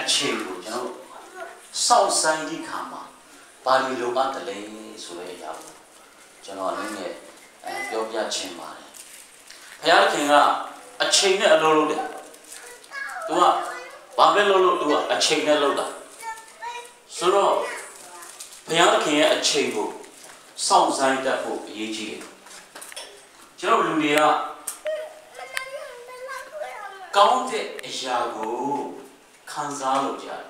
အခြေကိုကျွန်တော်စောင့်ဆိုင်ဒီခါမှာဘာလို့လိုအပ်တယ်လဲဆိုတဲ့အရာကိုကျွန်တော်လည်းနဲ့ပြောပြချင်ပါတယ်ဘုရားခင်ကအချိန်နဲ့အလုပ်လုပ်တယ်သူကဘာပဲလုပ်လို့သူကအချိန်နဲ့လုပ်တာဆိုတော့ဘုရားခင်ရဲ့အချိန်ကိုစောင့်ဆိုင်တတ်ဖို့အရေးကြီးတယ်ကျွန်တော်လူတွေကကောင်းတဲ့အရာကိုခံစားလို့ကြတယ်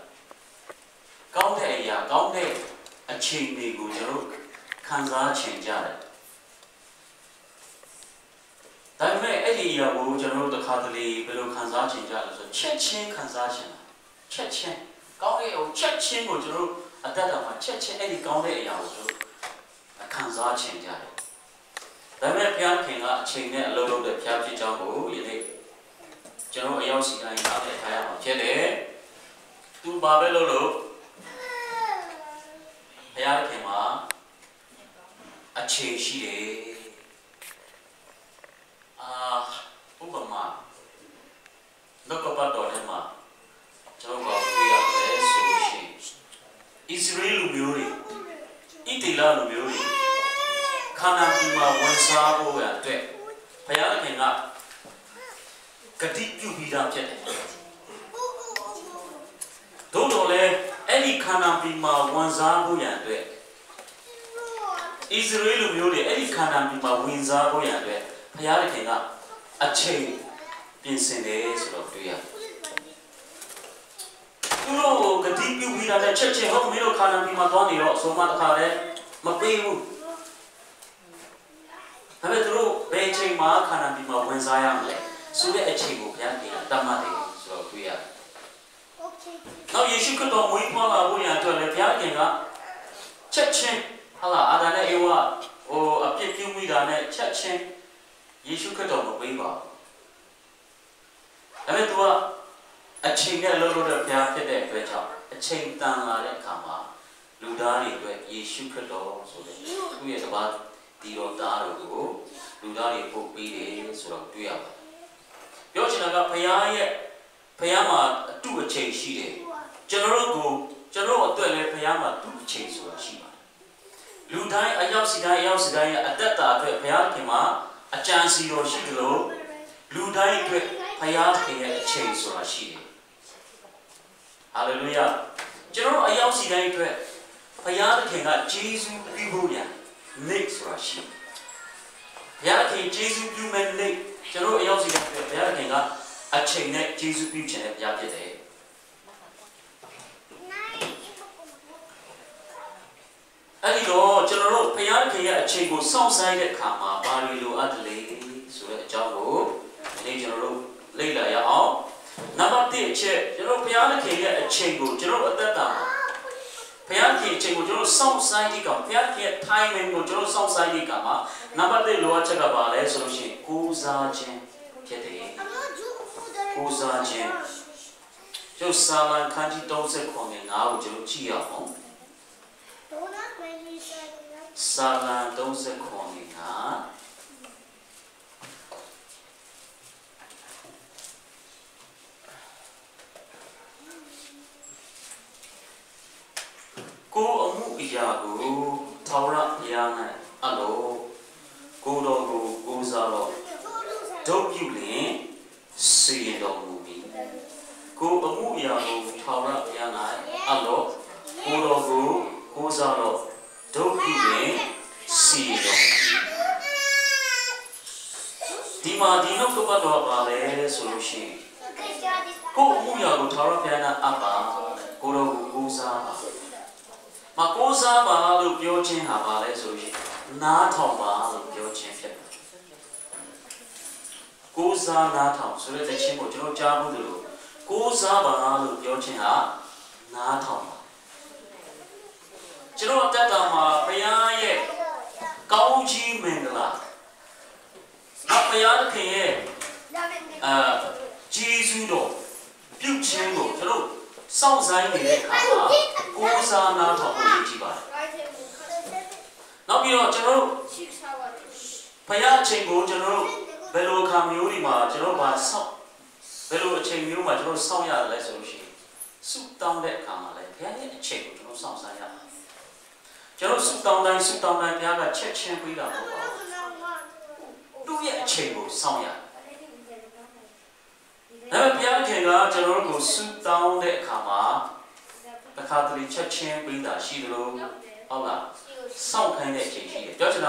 ကောင်းတဲ့အရာကောင်းတဲ့အချိန်တွေကိုကျွန်တော်ခံစားချင်ကြတယ်ဒါပေမဲ့အဲ့ဒီအရာကိုကျွန်တော်တို့တစ်ခါတလေဘယ်လိုခံစားချင်ကြလဲဆိုချက်ချင်းခံစားချင်တာချက်ချင်းကောင်းတဲ့အရာချက်ချင်းကိုကျွန်တော်အတ္တတော်မှာချက်ချင်းအဲ့ဒီကောင်းတဲ့အရာကိုကျွန်တော်ခံစားချင်ကြတယ်ဒါပေမဲ့ဘုရားခင်ကအချိန်နဲ့အလုပ်လုပ်တဲ့ဘုရားဖြစ်ကြောင်းကိုယနေ့ကျွန်တော်အရောက်စီတိုင်းနားလည်ထားရမှာဖြစ်တယ်။သူဘာပဲလုပ်လို့ဘုရားခင်မှာအချိန်ရှိတယ်။ဥပမာလောကပတ်တော်ထဲမှာကျွန်တော်ကတွေ့ရတယ်ဆိုလို့ရှိရင်ဣသရေလလူမျိုးတွေဣတိလလူမျိုးတွေခါနာန်ပြည်မှာဝန်စားဖို့ရတဲ့ဘုရားခင်ကဂတိပြုပြီးသားဖြစ်တယ်။သို့တော်လည်းအဲ့ဒီခါနာန်ပြည်မှာဝန်စားဖို့ရတဲ့ဣသရေလလူမျိုးတွေအဲ့ဒီခါနာန်ပြည်မှာဝန်စားဖို့ရတဲ့ဘုရားခင်ကအချိန်ပြင်ဆင်တယ်ဆိုတော့တွေ့ရတယ်။သူတို့ဂတိပြုပြီးသားနဲ့ချက်ချင်းဟုတ်မင်းတို့ခါနာန်ပြည်မှာသွားနေတော့အဆုံးမတစ်ခါလည်းမပေးဘူး။ဒါပေမဲ့သူတို့ဘယ်အချိန်မှာခါနာန်ပြည်မှာဝန်စားရမလဲဆိုတဲ့အချိန်ကိုဘုရားခင်ကတတ်မှတ်တယ်ဆိုတော့တွေ့ရတယ်။နောက်ယေရှုခရစ်တော်မွေးဖွားလာဖို့ရအတွက်လည်းဘုရားခင်ကချက်ချင်းဟာလာအာဒါနဲ့အေဝါအပြစ်ပြုမိတာနဲ့ချက်ချင်းယေရှုခရစ်တော်ကိုပေးပါဘူး။ဒါပေမဲ့သူကအချိန်နဲ့လှုပ်လို့တဲ့ဘုရားဖြစ်တဲ့အတွက်ကြောင့်အချိန်တန်လာတဲ့အခါမှာလူသားတွေအတွက်ယေရှုခရစ်တော်ဆိုတဲ့သူ့ရဲ့တပါးဒီတော်သားတော်ကိုလူသားတွေပို့ပေးတယ်ဆိုတော့တွေ့ရပါတယ်။ပြောချင်တာကဘုရားမှာအတူအချိန်ရှိတယ်ကျွန်တော်တို့အတွက်လည်းဘုရားမှာတူအချိန်ဆိုတာရှိပါတယ်လူတိုင်းအရောက်စီတိုင်းရဲ့အသက်တာအတွက်ဘုရားခင်မှာအကြံစီတော်ရှိတယ်လို့လူတိုင်းအတွက်ဘုရားခင်ရဲ့အချိန်ဆိုတာရှိတယ်ဟာလေလုယာကျွန်တော်တို့အရောက်စီတိုင်းအတွက်ဘုရားခင်ကဂျေဇုပြုဖို့ရနေ့ဆိုတာရှိဘုရားခင်ဂျေဇုပြုမဲ့နေ့ကျွန်တော်အရောက်စီတိုင်းအတွက်ဘုရားခင်ကအချိန်နဲ့ဂျေဇုပြုခြင်းနဲ့ဘုရားဖြစ်တယ်အဲ့ဒီတော့ကျွန်တော်တို့ဘုရားခင်ရဲ့အချိန်ကိုစောင့်ဆိုင်တဲ့အခါမှာဘာတွေလိုအပ်တယ်လဲဆိုတဲ့အကြောင်းကိုဒီကျွန်တော်တို့လေ့လာရအောင်နံပါတ်1အချက်ကျွန်တော်ဘုရားခင်ရဲ့အချိန်ကိုကျွန်တော်အသက်တာဘုရားခင်အချိန်ကိုကျွန်တော်စောင့်ဆိုင်တဲ့အခါဘုရားခင်ရဲ့ timing ကိုကျွန်တော်စောင့်ဆိုင်တဲ့အခါမှာနံပါတ်1လိုအပ်ချက်ကဘာလဲဆိုလို့ရှိရင်ကိုးစားခြင်းဖြစ်တယ်ကိုးစားခြင်းကျုပ်စာလံခန်းကြီး39ကိုကျွန်တော်ကြည့်ရအောင်စာလံ39ကိုအမှုအရာကိုထာဝရဘုရား၌အလိုကိုတော်ကိုကိုးစားတော့ဒုပြုလင်စေတော်မူပြီးကိုအမှုအရာကိုထာဝရဘုရား၌အလိုကိုတော်ကိုကိုးစားတော့ဒုပြုလင်စေတော်မူဒီမှာဒီနောက်ကပတ်တော်ပါလေဆိုလို့ရှိရင်ကိုအမှုအရာကိုထာဝရဘုရား၌အပ်ပါကိုတော်ကိုကိုးစားပါမကိုးစားပါလို့ပြောခြင်းဟာပါလဲဆိုရင်နားထောင်ပါလို့ပြောခြင်းဖြစ်တယ်ကိုးစားနားထောင်ဆိုတဲ့ချင်းကိုကျွန်တော်ကြားဖို့လို့ကိုးစားပါလို့ပြောခြင်းဟာနားထောင်ပါကျွန်တော်တက်တာမှာဘုရားရဲ့ကောင်းချီးမင်္ဂလာဘုရားခင်ရဲ့ဂျေဇုတော်ပြုခြင်းကိုကျွန်တော်စောင့်ဆိုင်နေတဲ့အခါမှာကိုးစားနားထောင်ဖို့ရည်ကြည့်ပါတယ်နောက်ပြီးတော့ကျွန်တော်တို့ဘုရားအချိန်ကိုကျွန်တော်တို့ဘယ်လိုအခါမျိုးတွေမှာကျွန်တော်ဘာစောင့်ဘယ်လိုအချိန်မျိုးမှာကျွန်တော်စောင့်ရတယ်လဲဆိုလို့ရှိရင် suit down that camera, Piani a check with no sound. Just down there, Piaga check with that. Do you a check with sound? Never Piaga General go suit down that camera. The Catholic church with that she low. All some kind of change. Just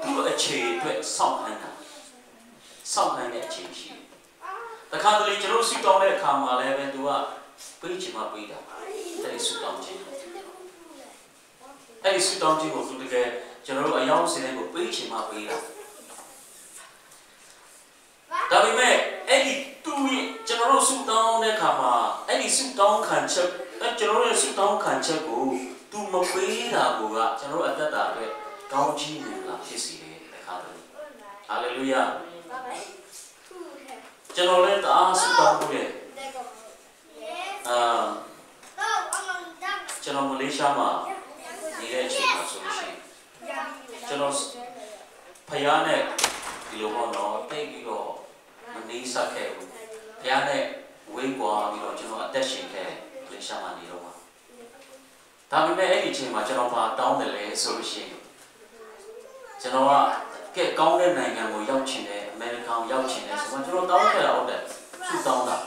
do a change with some kind of change. The Catholic General suit down that camera, 11 to a preach my breeder. That is suit down. That is suit down to the General a young sin will preach my breeder. That we met any 2 General suit down the camera, any suit down can check, that General suit down can check go to my breeder, General at that way, Gauchi in La Kissy, the Catholic. Hallelujah. General let us suit down here. General Malaysia ma, needed change solution. General Payane, Ilono, take you all, Manisa care, Payane, Wingwa, General attaching care, Malaysia Maniloma. That we may anything, my general down the lane solution. General get gone and we young chin, American young chin, so much down there out there, shoot down that.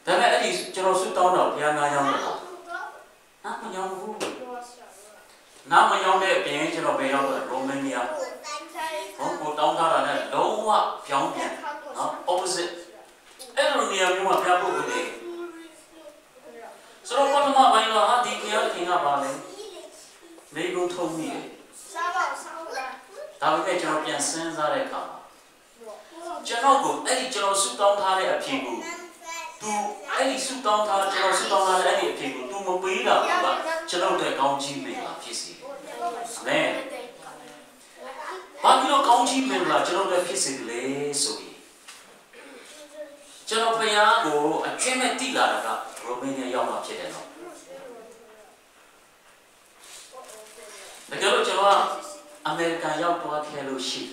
Then at least General suit down, Piana young. Not my young fool. Now my young day, being General Bayon, Romania. Don't down that, no what, young, opposite. Every near you are careful with it. So, what am I not thinking about it? They go to me. That will make European sense that I come. General, any General suit down a people. To any suit down General suit down any people. To Mobila, but General the County Mela, PC. Amen. But you know, County Mela, General the PC, so General Payago, a treatment dealer, Romania Yama Chedeno. The girl Java, American Yapa Hello Ship,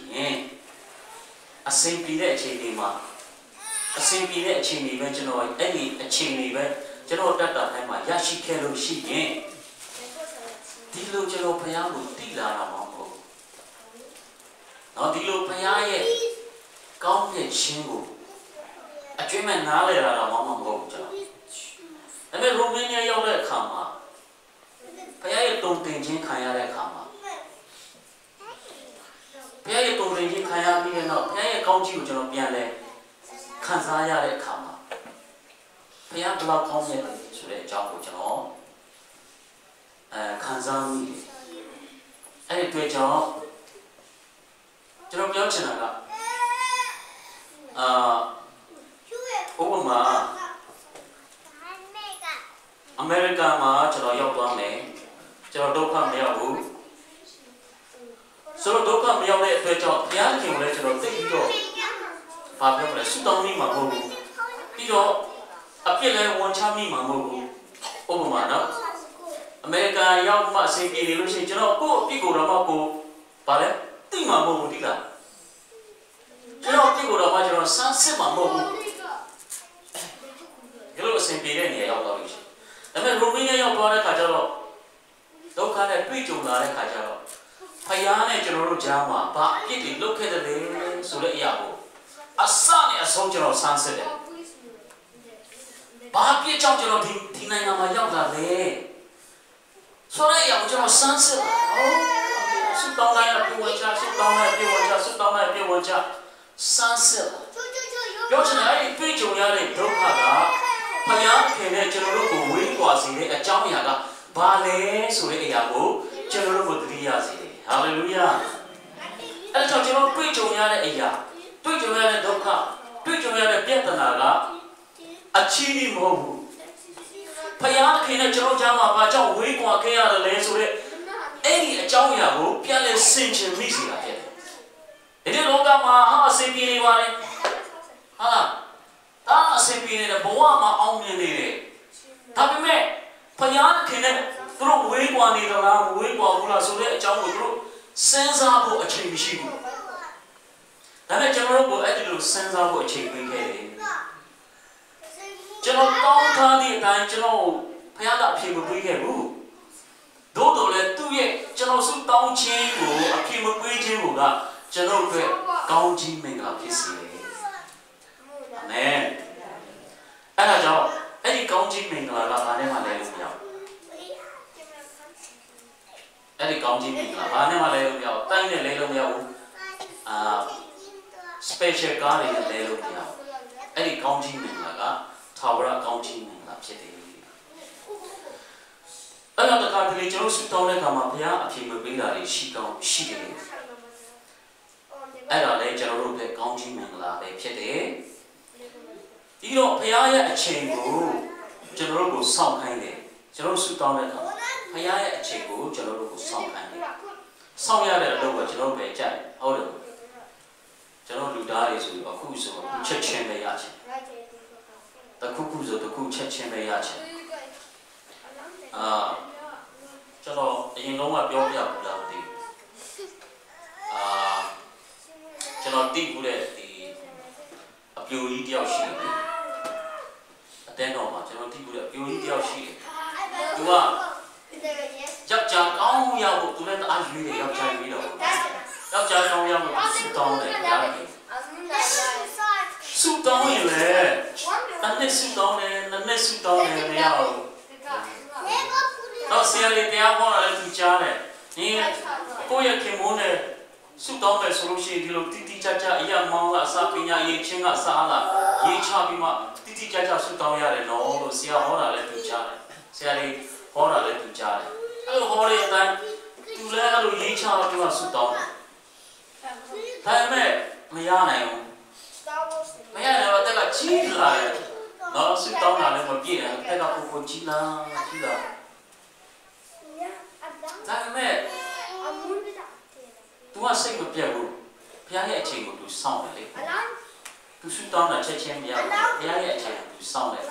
a simply that chainima. A simply that chain event, any a chain event, General Data, Yashi Hello Ship, Dilo General Payago, Dila Mambo. Now Dilo Payaye, Gaunt Shingo. A treatment Nale Mamma. I mean, Romania, you're there, come. I don't think you can come. Pay don't think you can be enough. Pay a country to Piane. Kansaya, come. Pay a block on it to the job with all. Kansan. Any great job. General Yachinaga. Obama. America ma chalo yauk twa me chalo dokha ma yauk bu so dokha ma yauk de atwe chaw bhaya kin ko le chalo tit pi do ba phyo le su taw mi ma mho bu pi do a phit le won cha mi ma mho bu Obama no America yauk ma asin pi ni lo shin chalo ko pi ko da ma ko ba le ti ma mho bu ti la chalo pi ko da ma chalo san sit ma mho bu yelo asin pi le ni yauk twa bi I mean, Romania, you're going to Kajalo. Don't kind of preach on that Kajalo. Payane General Jama, but if you look at the name, so let Yabo. A son, a soldier of sunset. But you jump on Tina Yamayaga there. So let Yabo sunset. Oh, sit down like a few watcher, sit down like a few watcher, sit down like a few watcher. Sunset. You're trying to preach on your don't Paya can general go wing was in a Jamiaga, Bale, Suriago, General Rodrias. Hallelujah. And so General preach on Yana, preach on Yana Doka, preach on Yana Pietanaga, a chini mobu. Paya can General Jama, Baja, wing or Kaya, the Lesure, any Jamiago, Piale Cinch and Misia. It is Logama, Sipi, ah. Ah, simply in a boama only needed. Tabi Payan can throw way one in around way while so that John will sends up a chain machine. Then a general will actually sends up a chain. ကျွန်တော်တောင်းထားသည့်အတိုင်းကျွန်တော်ဘုရားကအဖြေမပေးခဲ့ဘူးသို့တော်လည်းသူ့ရဲ့ကျွန်တော်ဆုတောင်းခြင်းကိုအဖြေမပေးခြင်းကိုကကျွန်တော်အတွက်ကောင်းကြီးမင်္ဂလာဖြစ်စေတယ်အာမင်အဲ့ဒါကြောင့်အဲ့ဒီကောင်းကြီးမင်္ဂလာကဘာနဲ့မှလဲလို့မရဘူးအဲ့ဒီကောင်းကြီးမင်္ဂလာဘာနဲ့မှလဲလို့မရဘူးတိုင်းနဲ့လဲလို့မရဘူးspecial ကားတွေနဲ့လဲလို့မရဘူးအဲ့ဒီကောင်းကြီးမင်္ဂလာကထာဝရကောင်းကြီးမင်္ဂလာဖြစ်တယ်အဲ့တော့တခါတလေကျွန်တော်ဆုတောင်းတဲ့အခါမှာဘုရားအဖြေမပေးတာတွေရှိကောင်းရှိတယ်အဲ့ဒါလည်းကျွန်တော်တို့ရဲ့ကောင်းကြီးမင်္ဂလာပဲဖြစ်တယ်ဒီတော့ဘုရားရဲ့အချိန်ကိုကျွန်တော်တို့ကိုစောင့်ခိုင်းတယ်ကျွန်တော်ဆုတောင်းတဲ့အခါဘုရားရဲ့အချိန်ကိုကျွန်တော်တို့ကိုစောင့်ခိုင်းတယ်စောင့်ရတဲ့အလုပ်ကကျွန်တော်ပဲကြိုက်ဟုတ်တယ်ကျွန်တော်လူသားတွေဆိုအခုဆိုချက်ချင်းပဲရချင်တခုခုဆိုတခုချက်ချင်းပဲရချင်ကျွန်တော်အရင်တော့ပြောပြဘူးလားမသိဘူးကျွန်တော်သိဘူးတဲ့ဒီအပြိုကြီးတယောက်ရှိတယ်အတဲတော်မှာကျွန်တော်သိဘူးတဲ့အပြိုကြီးတယောက်ရှိတယ်သူကယောက်ျားကောင်းရဖို့သူလည်းအားရွေးတယ်ယောက်ျားရွေးတော့ယောက်ျားကောင်းရဖို့ဆူတောင်းတယ်ရတယ်ဆူတောင်းရင်လေတစ်နှစ်ဆူတောင်းတယ်နှစ်နှစ်ဆူတောင်းတယ်မရဘူးတော့ဆရာလေးတရားဟောတာလည်းသူကြားတယ်ဒီကိုယ့်ရဲ့ခင်မုန်းနဲ့ဆုတောင်းမယ်ဆိုလို့ရှိရင်ဒီလိုတိတိကျကျအရာမောင်းကအစာပညာရေးချင်းကစားလာရေးချပြီးမှတိတိကျကျဆုတောင်းရတယ်နော်လို့ဆရာဟောတာလည်းသူကြားတယ်ဆရာလေးဟောတာလည်းသူကြားတယ်အဲ့လိုဟောတဲ့အတိုင်းသူလည်းအဲ့လိုရေးချပြီးမှဆုတောင်းတယ်ဒါပေမဲ့မရနိုင်ဘူးမရနိုင်တော့တက်ကကြီးလာတယ်နော်ဆုတောင်းတာလည်းမပြည့်တယ်တက်ကပိုကြီးလာဒါပေမဲ့သူကစိတ်မပြတ်ဘူးဘုရားရဲ့အချိန်ကိုသူစောင့်တယ်လေသူဆုတောင်းတာချက်ချင်းမရဘူးဘုရားရဲ့အချိန်ကိုသူစောင့်တယ်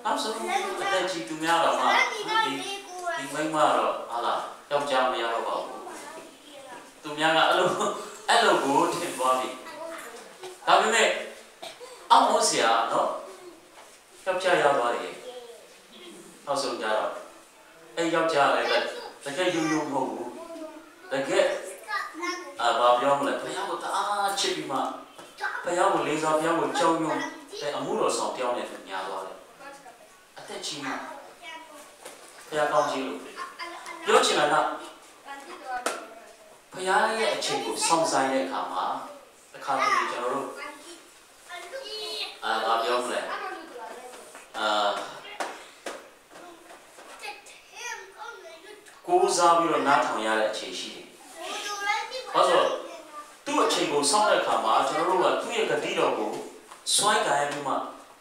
နောက်ဆုံးအသက်ကြီးသူများတော့မှဒီမိန်းမတော့ဟာလားယောက်ျားမရတော့ပါဘူးသူများကအဲ့လိုကိုထင်သွားပြီဒါပေမဲ့အောက်ဆရာနော်ယောက်ျားရောက်သွားတယ်နောက်ဆုံးကြတော့အဲ့ယောက်ျားလည်းတကယ်ယူမဟုတ်ဘူးတကယ်ဘာပြောမလဲဘုရားကိုတအားချစ်ပြီးမှဘုရားကိုလေးစားဘုရားကိုကြောက်ရွံ့တဲ့အမှုတော်ဆောင်ပြောင်းနေသူများသွားတယ်အသက်ကြီးမှဘုရားကောင်းကြီးလို့ပြောချင်တာကဘုရားရဲ့အချိန်ကိုစောင့်ဆိုင်တဲ့အခါမှာတစ်ခါတလေကျွန်တော်တို့ဘာပြောမလဲကိုးစားပြီးတော့နားထောင်ရတဲ့အချိန်ရှိတယ်။ဘာလို့သူ့အချိန်ကိုစောင့်တဲ့အခါမှာကျွန်တော်တို့ကသူ့ရဲ့ဂတိတော်ကိုစွိုင်းကြရပြီးမှ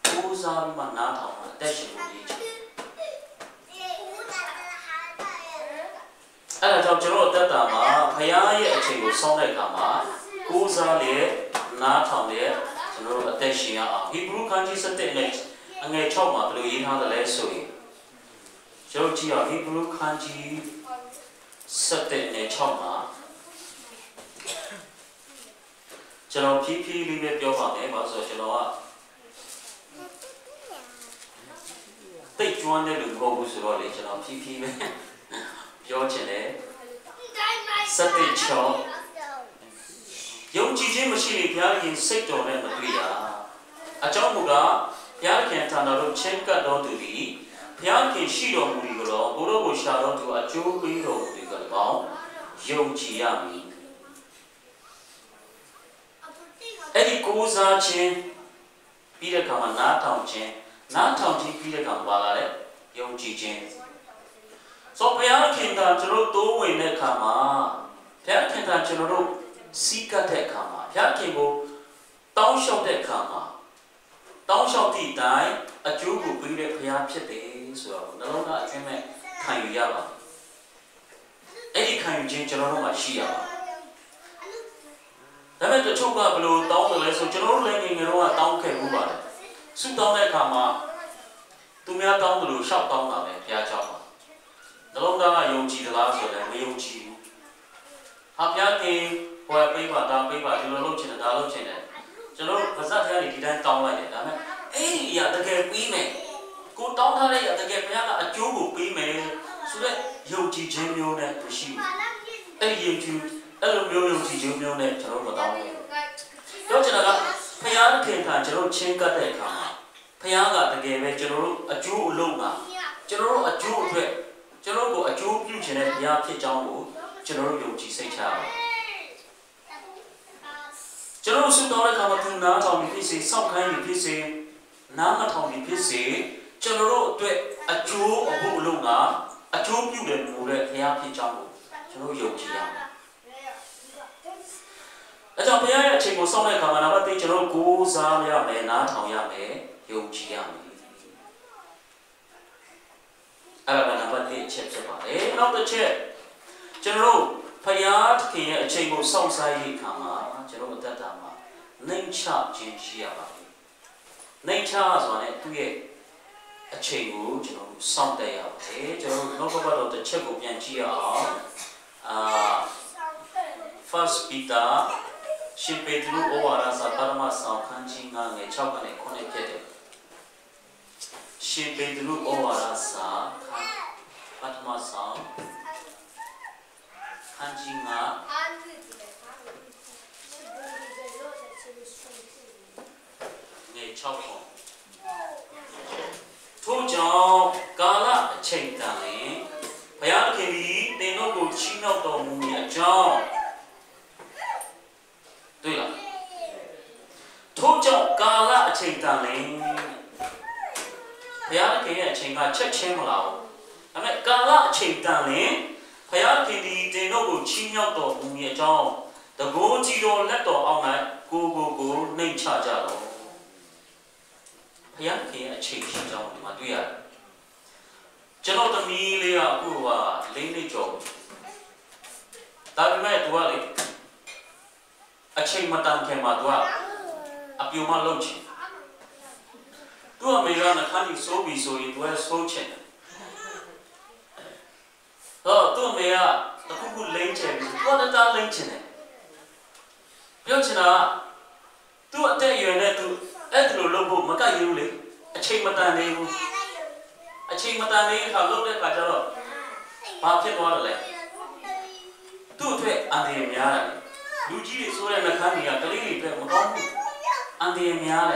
ကိုးစားပြီးမှနားထောင်တာအသက်ရှင်လို့ရည်ချင်။အဲ့ဒါကြောင့်ကျွန်တော်တက်တာမှာဘုရားရဲ့အချိန်ကိုစောင့်တဲ့အခါမှာကိုးစားလေနားထောင်လေကျွန်တော်တို့အသက်ရှင်ရအောင်ဟေဘရုခန်းကြီး7နဲ့အငယ်6မှာဘယ်လိုရေးထားသလဲဆိုရင်ကျွန်တော်ကြည့်အောင်ဟေဘရုခန်းကြီး7နဲ့6မှာကျွန်တော်ဖြည်းဖြည်းလေးပဲပြောပါမယ်ဘာလို့ဆိုကျွန်တော်ကတိတ်ကျွမ်းတဲ့လူမဟုတ်ဘူးဆိုတော့လေကျွန်တော်ဖြည်းဖြည်းပဲပြောချင်တယ်7 6ယုံကြည်ခြင်းမရှိရင်ဘုရားခင်စိတ်တော်နဲ့မတွေ့ရအကြောင်းမူကားဘုရားခင်ထံတော်သို့ချဉ်ကပ်တော်သူသည်ဘုရားခင်ရှိတော်မူသည်ကိုတော့ဘုရားကိုရှာတော်သူအကျိုးပေးတော်မူသည်ကလည်းပေါင်းယုံကြည်ရမည်အဲ့ဒီကိုးစားခြင်းပြီးတဲ့အခါမှာနားထောင်ခြင်းပြီးတဲ့အခါမှာပါလာတဲ့ယုံကြည်ခြင်းဆိုဘုရားခင်ကကျွန်တော်တို့တိုးဝင်တဲ့အခါမှာဘုရားခင်ကကျွန်တော်တို့စီးကပ်တဲ့အခါမှာဘုရားခင်ကိုတောင်းလျှောက်တဲ့အခါမှာတောင်းလျှောက်သည့်အတိုင်းအကျိုးကိုပေးတဲ့ဘုရားဖြစ်တယ်ဆိုတော့နှလုံးသားအကျွမ်းမဲ့ခံယူရပါအဲ့ဒီခံယူခြင်းကျွန်တော်တို့မှာရှိရပါဒါပေမဲ့တချို့ကဘယ်လိုတောင်းတယ်လဲဆိုကျွန်တော်တို့လည်းငယ်ငယ်တော့တောင်းခဲ့မှုပါတယ်ဆုတောင်းတဲ့အခါမှာသူများတောင်းတယ်လို့ရှောက်တောင်းတာပဲဘုရားကြောက်ပါနှလုံးသားကယုံကြည်သလားဆိုတော့မယုံကြည်ဘူးဟာဘုရားခင်ဟိုပေးပါဒါပေးပါဒီလိုလုပ်ချင်တယ်ဒါလုပ်ချင်တယ်ကျွန်တော်ဗဇတ်ထဲကနေဒီတိုင်းတောင်းလိုက်တယ်ဒါပေမဲ့ ấy giờ ta kêu quý mẹ cô tao thay đây giờ ta kêu phải là chú của quý mẹ số đấy yêu chỉ chơi miêu này tôi xin ấy yêu chỉ ấy là miêu yêu chỉ chơi miêu này cho nó vào tao đó cho nên là phải là thiên thản cho nó trên cái đấy cả phải là ta kêu về cho nó chú luôn mà cho nó chú thôi cho nó có chú yêu chỉ này phải phía trong bộ cho nó yêu chỉ xây chào cho nó xuống đó là thằng mà thằng nào thằng bị phê xong khai bị phê nào mà thằng bị phê cho nó tuệ chú ở bộ luôn à chú yêu đến mù đấy phía trong bộ cho nó yêu chỉ à ở trong phía trên một xong này thằng mà nào bắt cho nó cố ra ya mẹ nào thằng ya mẹ yêu chỉ à à bạn nào bắt chết sẽ bảo đấy nó tự chết cho nó phải khi trên một xong sai thằng mà cho nó một tết mà nên cha chiến sĩ à bạn nên cha rồi này tôi trên một cho nó xong đây à thế cho nó có bắt đầu từ chết của nhân chi à first Peter Shin Petru Owara sa Parama sao khăn chi nga ngày sau cái này con này chết được Shin Petru Owara sa Parama sao khăn chi nga ngày sau con thu cho cả làချိန်tàn này phải ăn cái gì để nó có chín nào đó muốn nhặt cho对了thu cho cả làချိန်tàn này phải ăn cái gìချိန်cả chắc chắn mà lão à mẹ cả làချိန်tàn này phải ăn cái gì để nó có chín nào đó muốn nhặt cho the go chỉ đó lát đó ông này go nên trả trả đó phải ăn cái gìချိန်cho mà对啊cho nó tầm mìเลยอ่ะกูว่าเล่นในจอแต่ไม่ตัวเลยอาชีพมาตั้งแค่มาตัวอภิวมาลงชิตัวไม่ร้านขันอยู่โซบีโซยตัวโซเชนตัวไม่อ่ะตะกูเล่นเชนตัวนั่นตาเล่นเชนเนี่ยเดี๋ยวชนะตัวแต่อยู่เนี่ยตัวตัวลงบุมันก็อยู่เลยอาชีพมาตั้งเนี่ยอาชีพมาตานี้เขาลูกได้ขาดจะหรอมาเพี้ยนว่าอะไรตู้เทอันเดียมีอะไรดูจีนส่วนนั้นขันนี่กะลีเปมันก็อันเดียมีอะไร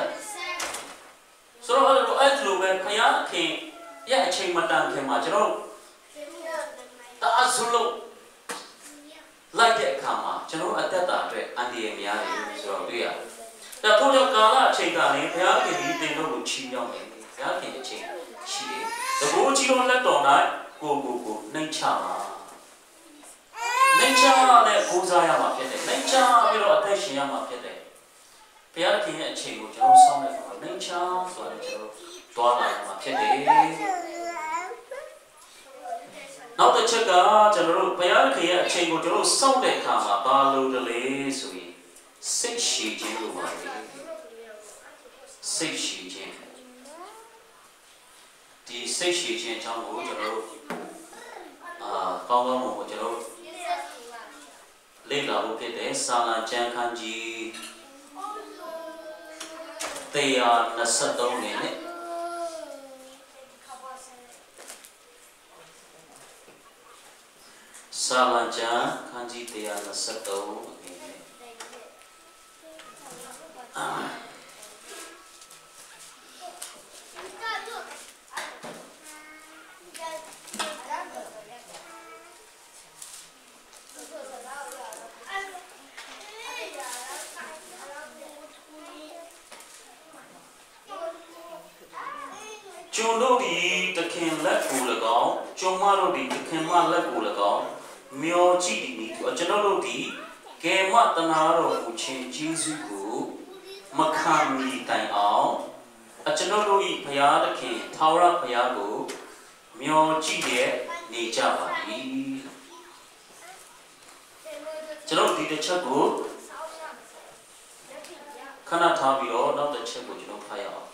ส่วนเราไอ้ตัวแบบพยาเข่ยอาชีพมาตาเข่มาจะหรอตาสุลุไล่เด็กขามาจะหรออัตตาด้วยอันเดียมีอะไรส่วนตัวอย่างแต่ทุกอย่างกาลอาชีพตานี้พยาเข่ดีเต็มเราชิมยองเองพยาเข่อาชีพชีแต่กูจีโร่เล็กต่อไหนกูนั่งชาเนี่ยกูใจยามาเพียงแต่นั่งชาไม่รู้อะไรสิ่งยามาเพียงแต่เพียงแค่เชื่อกูจะรู้ซ้ำเลยว่านั่งชาส่วนจะรู้ตัวอะไรมาเพียงแต่นอกจากเชื่อก็จะรู้เพียงแค่เชื่อกูจะรู้ซ้ำเลยค่ะมาบาลูเดลีสุยสิบสี่จีรู้มาสิบสี่จีဒီစိတ်ရှည်ခြင်းအကြောင်းကိုကျွန်တော်တို့ကောင်းမွန်ကိုကျွန်တော်လေ့လာဖို့ဖြစ်တဲ့စာလံကျမ်းခန်းကြီး123နဲ့စာလံကျမ်းခန်းကြီး123အနေနဲ့ကျွန်တို့ဒီတခင်လက်ကို၎င်းကျွန်မတို့ဒီတခင်မလက်ကို၎င်းမျောကြည့်ဒီကျွန်တော်တို့ဒီကဲမတနာတော်ကိုချင်းကျေးဇူးကိုမခံမီတိုင်အောင်ကျွန်တော်တို့ဤဘုရားသခင်ထာဝရဘုရားကိုမျောကြည့်ရနေကြပါ၏ကျွန်တော်ဒီတစ်ချက်ကိုခဏထားပြီးတော့နောက်တစ်ချက်ကိုကျွန်တော်ဖတ်ရအောင်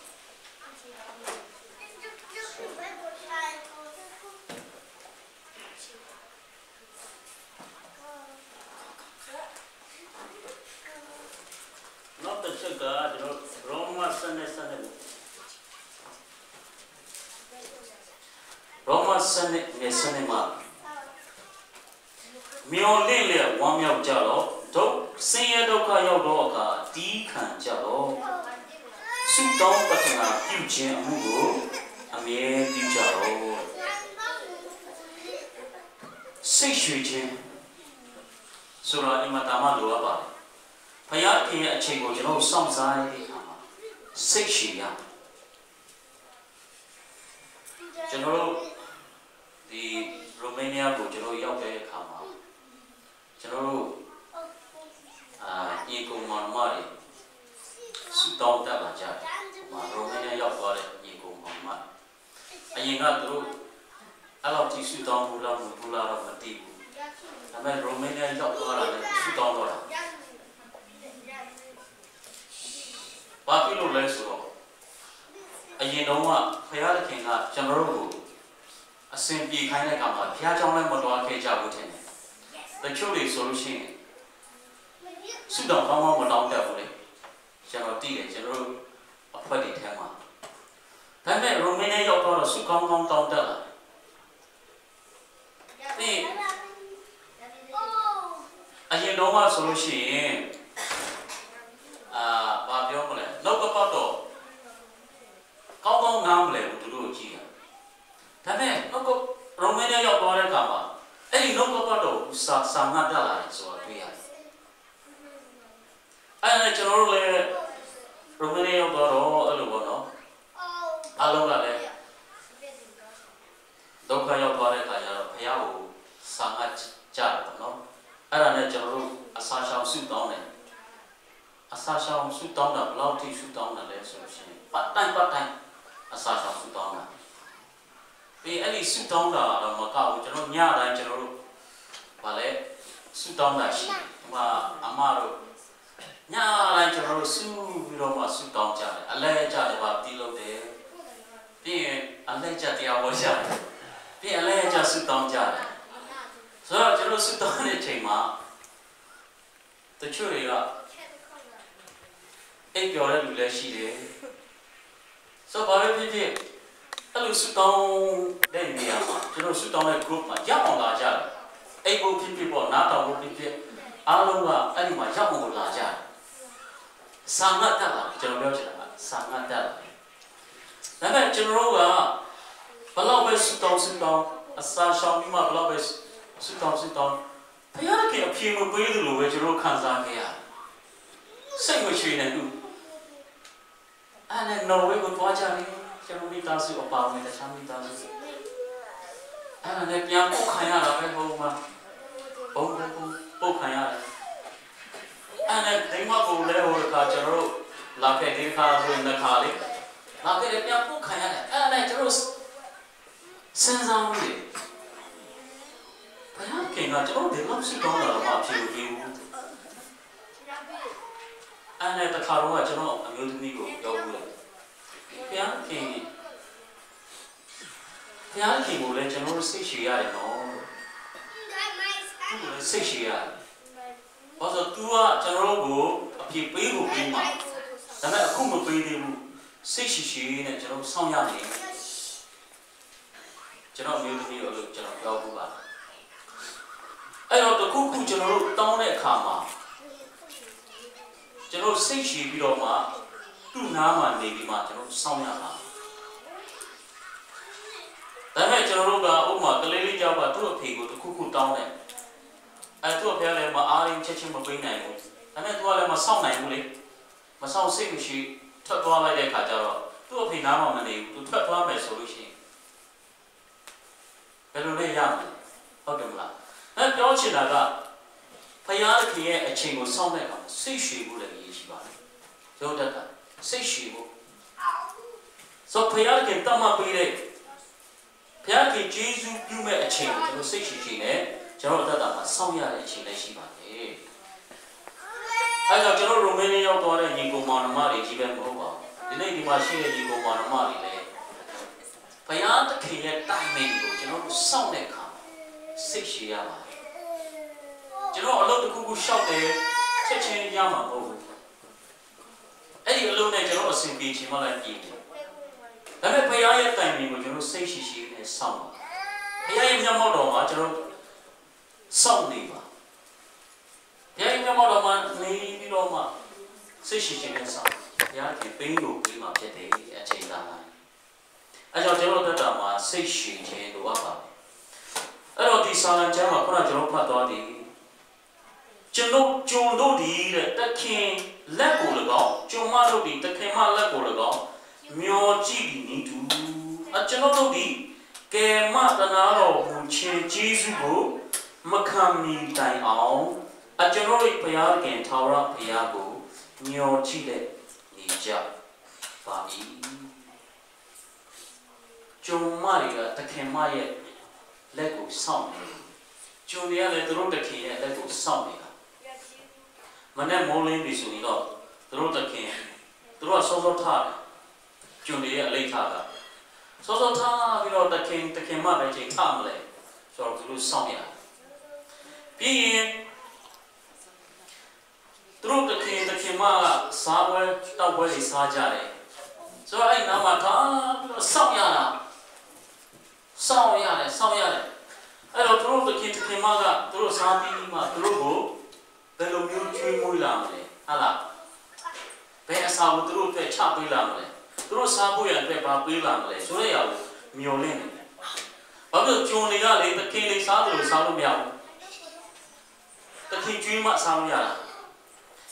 နောက်တစ်ချက်ကကျွန်တော်ရောမစနေ Roma Sunday cinema. Mionle one milk jello, do sing a doka yoga, deacon jello. Soup down patana, huge mugo, a mere jello. 6 月ဆိုတော့ဒီမှာဒါမှလိုအပ်ပါတယ်။ဖယားခင်ရဲ့အချိန်ကိုကျွန်တော်စောင့်စားရတဲ့အခါမှာစိတ်ရှည်ရကျွန်တော်တို့ဒီရိုမေးနီးယားကိုကျွန်တော်ရောက်တဲ့အခါမှာကျွန်တော်တို့ညီကောင်မောင်မတွေစုတောင်းတက်လာကြတယ်။ရိုမေးနီးယားရောက်သွားတဲ့ညီကောင်မောင်မအရင်ကသူတို့အဲ့လိုတီစုတောင်းဘူးလားမသိဘူး။ဒါပေမဲ့ရိုမေးနီးယားရောက်သွားတာလည်းစုတောင်းတော့တာ။ဘာဖြစ်လို့လဲဆိုတော့အရင်တော့ကဖယားသခင်ကကျွန်တော်တို့ကိုအစဉ်ပြေခိုင်းတဲ့အခါမှာဘုရားကျောင်းလည်းမတော်ခဲ့ကြဘူးထင်တယ်။တချို့တွေဆိုလို့ရှိရင်စုတောင်းကောင်းကောင်းမတောင်းတတ်ဘူးလေ။ကျွန်တော်သိတယ်ကျွန်တော်တို့အဖွဲ့တွေထဲမှာဒါပေမဲ့ရိုမေးနီးယားရောက်တော့စုကောင်းကောင်းတောင်းတတ်လာတယ်။အရင်တော့ကဆိုလို့ရှိရင်ဘာပြောမလဲနောက်ကပတ်တော့ကောင်းကောင်းနားမလဲဘူးသူတို့ကြည့်တာဒါပေမဲ့နောက်ကရိုမေးနီးယားရောက်သွားတဲ့အခါမှာအဲ့ဒီနောက်ကပတ်တော့စာငတ်တက်လာတယ်ဆိုတာတွေ့ရတယ်အဲ့ဒါကျွန်တော်တို့လည်းရိုမေးနီးယားရောက်တော့အဲ့လိုပေါ့နော်အားလုံးကလည်းဒုက္ခရောက်သွားတဲ့အခါကျတော့ဘုရားကိုစာငတ်ကြတယ်ပေါ့နော်အဲ့ဒါနဲ့ကျွန်တော်တို့အစာရှောင်ဆုတောင်းတယ်အစာရှောင်ဆုတောင်းတာဘယ်လောက်ထိဆုတောင်းတယ်လဲဆိုလို့ရှိရင်ပတ်တိုင်းအစာရှောင်ဆုတောင်းတာပြီးအဲ့ဒီဆုတောင်းတာတော့မကဘူးကျွန်တော်ညတိုင်းကျွန်တော်တို့ဗာလဲဆုတောင်းတာရှိတယ်ဒီမှာအမတို့ညတိုင်းကျွန်တော်တို့ဆုပြီးတော့မှဆုတောင်းကြတယ်အလဲကြတယ်ဗာတီးလို့တယ်ပြီးရင်အလဲကြတရားဟောကြတယ်ပြီးအလဲကြဆုတောင်းကြတယ်ဆိုတော့ကျွန်တော်ဆုတောင်းတဲ့အချိန်မှာတချို့တွေကအိပ်ပျော်တဲ့လူလည်းရှိတယ်ဆိုတော့ဘာပဲဖြစ်ဖြစ်အဲ့လိုဆုတောင်းတဲ့နေရာမှာကျွန်တော်ဆုတောင်းတဲ့ group မှာရောက်အောင်လာကြတယ်အိပ်ဖို့ဖြစ်ဖြစ်ပေါ့နားတောင်ဖို့ဖြစ်ဖြစ်အားလုံးကအဲ့ဒီမှာရောက်အောင်လာကြတယ်စာငတ်တက်လာကျွန်တော်ပြောချင်တာကစာငတ်တက်လာဒါပေမဲ့ကျွန်တော်တို့ကဘလောက်ပဲဆုတောင်းအစာရှောင်ပြီးမှဘလောက်ပဲဆုတောင်းဘုရားကအပြေမပေးသလိုပဲကျွန်တော်ခံစားခဲ့ရတယ်စိတ်မချွေနေဘူးအဲ့နဲ့နော်ဝေကိုတွားကြတယ်ကျွန်တော်မိသားစုအပါဝင်တခြားမိသားစုအဲ့ဒါနဲ့ပြန်ပုတ်ခံရတာပဲဟိုမှာဘုံပုတ်ခံရတယ်အဲ့နဲ့ဒီမှာကိုလဲဟိုကကျွန်တော်တို့လာခဲ့တဲ့ခါဆိုရင်တစ်ခါလေးလာခဲ့တဲ့ပြန်ပုတ်ခံရတယ်အဲ့နဲ့ကျွန်တော်စဉ်းစားမိတယ်ဘုရားခင်ကကျွန်တော်ဒီလောက်ရှိကောင်းတာတော့မဖြစ်ဘူးအဲ့နဲ့တစ်ခါတော့ကျွန်တော်အမျိုးသမီးကိုပြောဘူးလေဘုရားခင်ကိုလည်းကျွန်တော်စိတ်ရှည်ရတယ်နော်သူ့ကိုစိတ်ရှည်ရတယ်ဘာလို့ तू ကကျွန်တော်တို့ကိုအဖြစ်ပေးဖို့ပြီးမှာဒါပေမဲ့အခုမပေးသေးဘူးစိတ်ရှည်နဲ့ကျွန်တော်ဆောင်းရနေကျွန်တော်အမျိုးသမီးကိုလို့ကျွန်တော်ပြောဘူးပါအဲ့တော့တခုခုကျွန်တော်တို့တောင်းတဲ့အခါမှာကျွန်တော်စိတ်ရှည်ပြီးတော့မှသူ့နားမှာနေပြီးမှကျွန်တော်စောင့်ရတာဒါပေမဲ့ကျွန်တော်တို့ကဥပမာကလေးလေးကြောက်ကသူ့အဖေကိုတခုခုတောင်းတယ်အဲ့သူ့အဖေလည်းမအားရင်ချက်ချင်းမပေးနိုင်ဘူးဒါပေမဲ့သူကလည်းမစောင့်နိုင်ဘူးလေမစောင့်စိတ်မရှိထွက်သွားလိုက်တဲ့အခါကျတော့သူ့အဖေနားမှာမနေဘူးသူထွက်သွားမယ်ဆိုလို့ရှိရင်ဘယ်လိုလဲရမလဲဟုတ်တယ်မလားအဲ့ပြောချင်တာကဖယားခင်ရဲ့အချိန်ကိုစောင့်တဲ့အခါစိတ်ရှည်ဖို့လည်းရည်ရှိပါတယ်။ရုပ်တက်ကစိတ်ရှည်ဖို့ဆိုဖယားခင်တမပေးတဲ့ဖယားခင်ဂျေဇုပြုမဲ့အချိန်ကိုကျွန်တော်စိတ်ရှည်ရှည်နဲ့ကျွန်တော်အသက်တာမှာစောင့်ရတဲ့အချိန်လည်းရှိပါတယ်။အဲဒါကျွန်တော်ရိုမေးနီးယားရောက်သွားတဲ့ညီကောင်မောင်နှမတွေကြီးပဲမဟုတ်ပါဘူး။ဒီနေ့ဒီမှာရှိတဲ့ညီကောင်မောင်နှမတွေလည်းဖယားခင်ရဲ့တိုင်မင်ကိုကျွန်တော်စောင့်တဲ့အခါစိတ်ရှည်ရပါတယ်ကျွန်တော်အလုပ်တစ်ခုခုရှောက်တယ်ချက်ချင်းရမှာမဟုတ်ဘူးအဲ့ဒီအလုပ်နဲ့ကျွန်တော်အဆင်ပြေချင်မှလည်းပြည်တယ်ဒါပေမဲ့ဖယားရဲ့တိုင်ပင်ကိုကျွန်တော်စိတ်ရှိရှိနဲ့ xong bây em nhau đồ mà cho nó xong đi mà bây em nhau đồ mà đi đi đâu mà xây dựng cái xong bây thì bên đủ cái mà cái đấy chế ra này anh cho nó tất cả mà xây dựng cái đồ apa ở đó thì sao anh cho mà con cho nó phát đó thì chúng nó đi đấy tất nhiên lẽ của nó chúng mà nó đi tất nhiên mà lẽ của nó nhiều chỉ đi tu chúng nó đi cái mà ta nói là chuyện Giêsu mà khám mi tai áo chúng nó đi bây giờ cái thao ra bây giờ cũng nhiều chỉ để đi chợ và đi chúng mà đi tất nhiên mà lẽ của xong chúng này là tôi tất nhiên lẽ của xong mà nên mua lên đi xuống đó tôi tất nhiên tôi số thà chúng này là lấy thà số thà vì đó tất nhiên mà phải chỉ tham lại rồi tôi xong ya vì tôi tất nhiên mà sao vậy tao phải đi sao ra đấy rồi anh nào mà thà xong ya là xong ya đấyအဲ့တော့သူတို့တခင်မကသူတို့စားပြီးမှသူတို့ကိုဘယ်လိုမျိုးကျွေးမွေးလာမလဲဟာလားဘယ်အစာကိုသူတို့အတွက်ချပေးလာမလဲသူတို့စားဖို့ရအတွက်ဘာပေးလာမလဲဆိုတဲ့အရာကိုမျှော်လင့်နေတယ်ဘာလို့ဂျုံတွေကလေတခင်လေးစားတယ်လို့စားလို့မရဘူးတခင်ကျွေးမှစားလို့ရတာ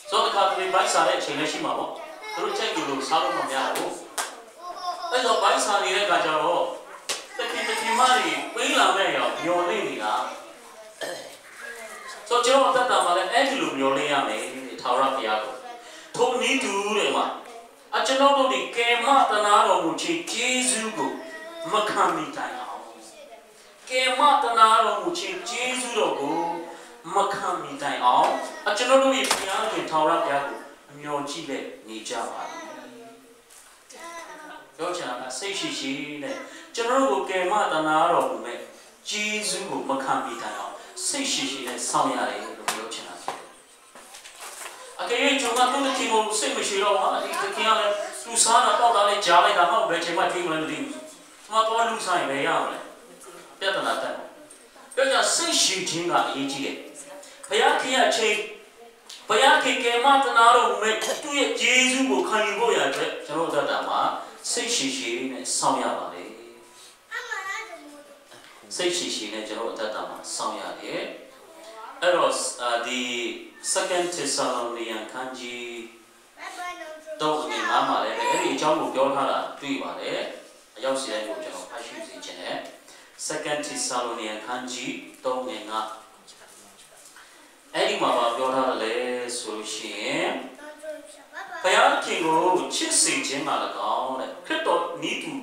ဆိုတော့အခါတလေဘိုက်စားတဲ့အချိန်လည်းရှိမှာပေါ့သူတို့ချက်လို့စားလို့မရဘူးအဲ့တော့ဘိုက်စားနေတဲ့အခါကျတော့တခင်မတွေပေးလာမဲ့ရောမျောလင့်နေတာဆိုကျွန်တော်အသက်တာမှာလည်းအဲ့ဒီလိုမျောလင့်ရမယ်ထာဝရဘုရားကိုထိုနည်းတူတယ်မှာကျွန်တော်တို့ဒီကဲမတနာတော်မူခြင်းကျေးဇူးကိုမခံမိတိုင်အောင်ကဲမတနာတော်မူခြင်းကျေးဇူးတော်ကိုမခံမိတိုင်အောင်ကျွန်တော်တို့ဒီဘုရားရှင်ထာဝရဘုရားကိုမျောကြည့်လက်နေကြပါပြောချင်တာကစိတ်ရှိနဲ့ကျွန်တော်တို့ကိုကယ်မတနာတော်မူမဲ့ဂျေဇုကိုမခံမိတိုင်အောင်စိတ်ရှိနဲ့ဆောင်ရတယ်လို့ပြောချင်တာဖြစ်တယ်။အကယ်၍ကျွန်တော်တို့ဒီကိုစိတ်မရှိတော့ဟာဒီတကယ်လည်းသူစားတာတော့တာလည်းကြားလိုက်တာမှဘယ်ချိန်မှထိမလဲမသိဘူး။ကျွန်တော်လူဆိုင်ပဲရအောင်လေ။ပြဿနာတက်။ပြောကြစိတ်ရှိခြင်းကအရေးကြီးတယ်။ဘုရားခင်ရဲ့အချိန်ဘုရားခင်ကယ်မတနာတော်မူမဲ့သူ့ရဲ့ဂျေဇုကိုခံယူဖို့ရတဲ့ကျွန်တော်တို့တာမှာစိတ်ရှိနဲ့ဆောင်ရပါလေစိတ်ရှိနဲ့ကျွန်တော်အတ္တမှာဆောင်ရတယ်အဲ့တော့ဒီ second Thessalonian ခန်းကြီးတော့ငါမှာလည်းအဲ့ဒီအကြောင်းကိုပြောထားတာတွေ့ပါတယ်အရောက်စီတိုင်းကိုကျွန်တော်ဖတ်ရှုစီခြင်းနဲ့ second Thessalonian ခန်းကြီးတော့ငါအဲ့ဒီမှာပြောထားတယ်လေဆိုရှင်ဘုရားခင်ကိုချစ်စေခြင်းကလည်းကောင်းတဲ့ခရစ်တော်ဤသူ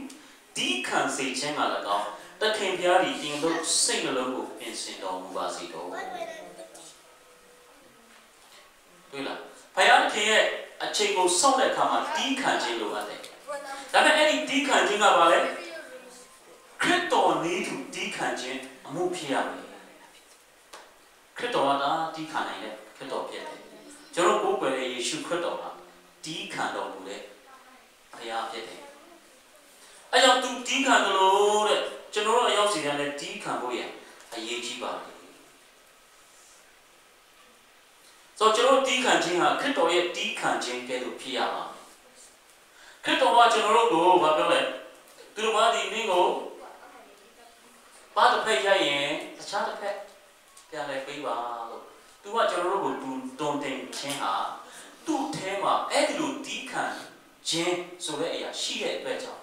ဒီခံစေခြင်းကလည်းကောင်းတခင်ဘုရားဒီတင်လို့စိတ်နှလုံးကိုပြင်ဆင်တော်မူပါစေတော့တွေ့လားဘုရားခင်ရဲ့အချိန်ကိုစောင့်တဲ့အခါမှာဒီခံခြင်းလိုအပ်တယ်ဒါပေမဲ့အဲ့ဒီဒီခံခြင်းကဘာလဲခရစ်တော်ဤသူဒီခံခြင်းအမှုဖြစ်ရမယ်ခရစ်တော်ကဒီခံနိုင်တဲ့ခရစ်တော်ဖြစ်တယ်ကျွန်တော်ကိုယ်ွယ်တဲ့ယေရှုခရစ်တော်ကဒီခံတော်မူတဲ့ဘုရားဖြစ်တယ်အဲကြောင့်သူဒီခံတယ်လို့တဲ့ကျွန်တော်တို့အရောက်စီတိုင်းလည်းဒီခံဖို့ရအရေးကြီးပါတယ်ဆိုတော့ကျွန်တော်ဒီခံခြင်းဟာခရစ်တော်ရဲ့ဒီခံခြင်းကဲ့သို့ဖြစ်ရမှာခရစ်တော်ကကျွန်တော်တို့ကိုဘာပြောလဲသူတို့ဘာဒီနင်းကိုဘာတစ်ဖက်ရရင်တခြားတစ်ဖက်ပြန်လဲပေးပါလို့သူကကျွန်တော်တို့ကိုတွန်တင်ခြင်းဟာသူ့ထဲမှာအဲ့ဒီလိုဒီခံခြင်းဆိုတဲ့အရာရှိတဲ့အတွက်ကြောင့်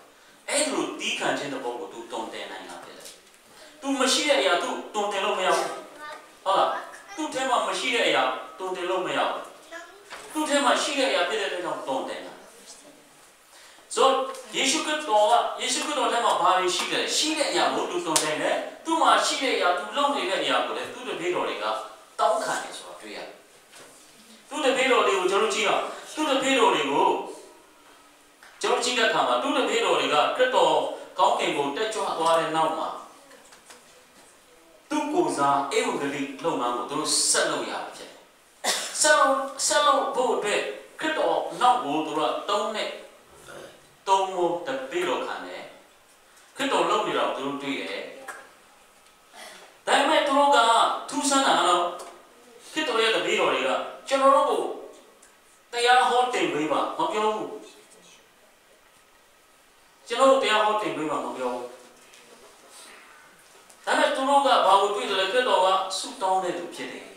အဲ့ဒီလိုဒီခံခြင်းတဲ့ပုံကိုသူတွန်တင်နိုင်တာဖြစ်တယ်။သူမရှိတဲ့အရာသူတွန်တင်လို့မရဘူး။ဟုတ်လား။သူ့ထဲမှာမရှိတဲ့အရာတွန်တင်လို့မရဘူး။သူ့ထဲမှာရှိတဲ့အရာဖြစ်တဲ့အတွက်ကြောင့်တွန်တင်တာ။ဆိုယေရှုခရစ်တော်ထဲမှာဘာတွေရှိတယ်ရှိတဲ့အရာကိုသူတွန်တင်တယ်။သူ့မှာရှိတဲ့အရာသူလုပ်နေတဲ့အရာကိုလည်းသူ့တပည့်တော်တွေကတောင်းခံတယ်ဆိုတာတွေ့ရတယ်။သူ့တပည့်တော်တွေကိုကျွန်တော်ကြည့်အောင်သူ့တပည့်တော်တွေကိုကျွန်တော်ကြည့်တဲ့အခါမှာသူ့တပည့်တော်တွေကခရစ်တော်ကောင်းကင်ကိုတက်ကြွသွားတဲ့နောက်မှာသူ့ကိုယ်စားအေဝံဂေလိလုပ်ငန်းကိုသူတို့ဆက်လုပ်ရဖြစ်တယ်။ဆက်လုပ်ဖို့အတွက်ခရစ်တော်နောက်ကိုသူတို့က3 မိုးတပည့်တော်ခံတယ်။ခရစ်တော်လုပ် နေတော့သူတို့တွေ့တယ်ဒါပေမဲ့သူတို့ကထူးဆန်းတာကတော့ဖြစ်တော်ရဲ့တပည့်တော်တွေကကျွန်တော်တို့ကိုတရားဟောတင်ပေးပါမပြောဘူးကျွန်တော်တို့တရားဟောတင်ပေးပါမပြောဘူးဒါပေမဲ့သူတို့ကဘာလို့တွေ့တယ်လဲဖြစ်တော်ကဆုတောင်းတဲ့သူဖြစ်တယ်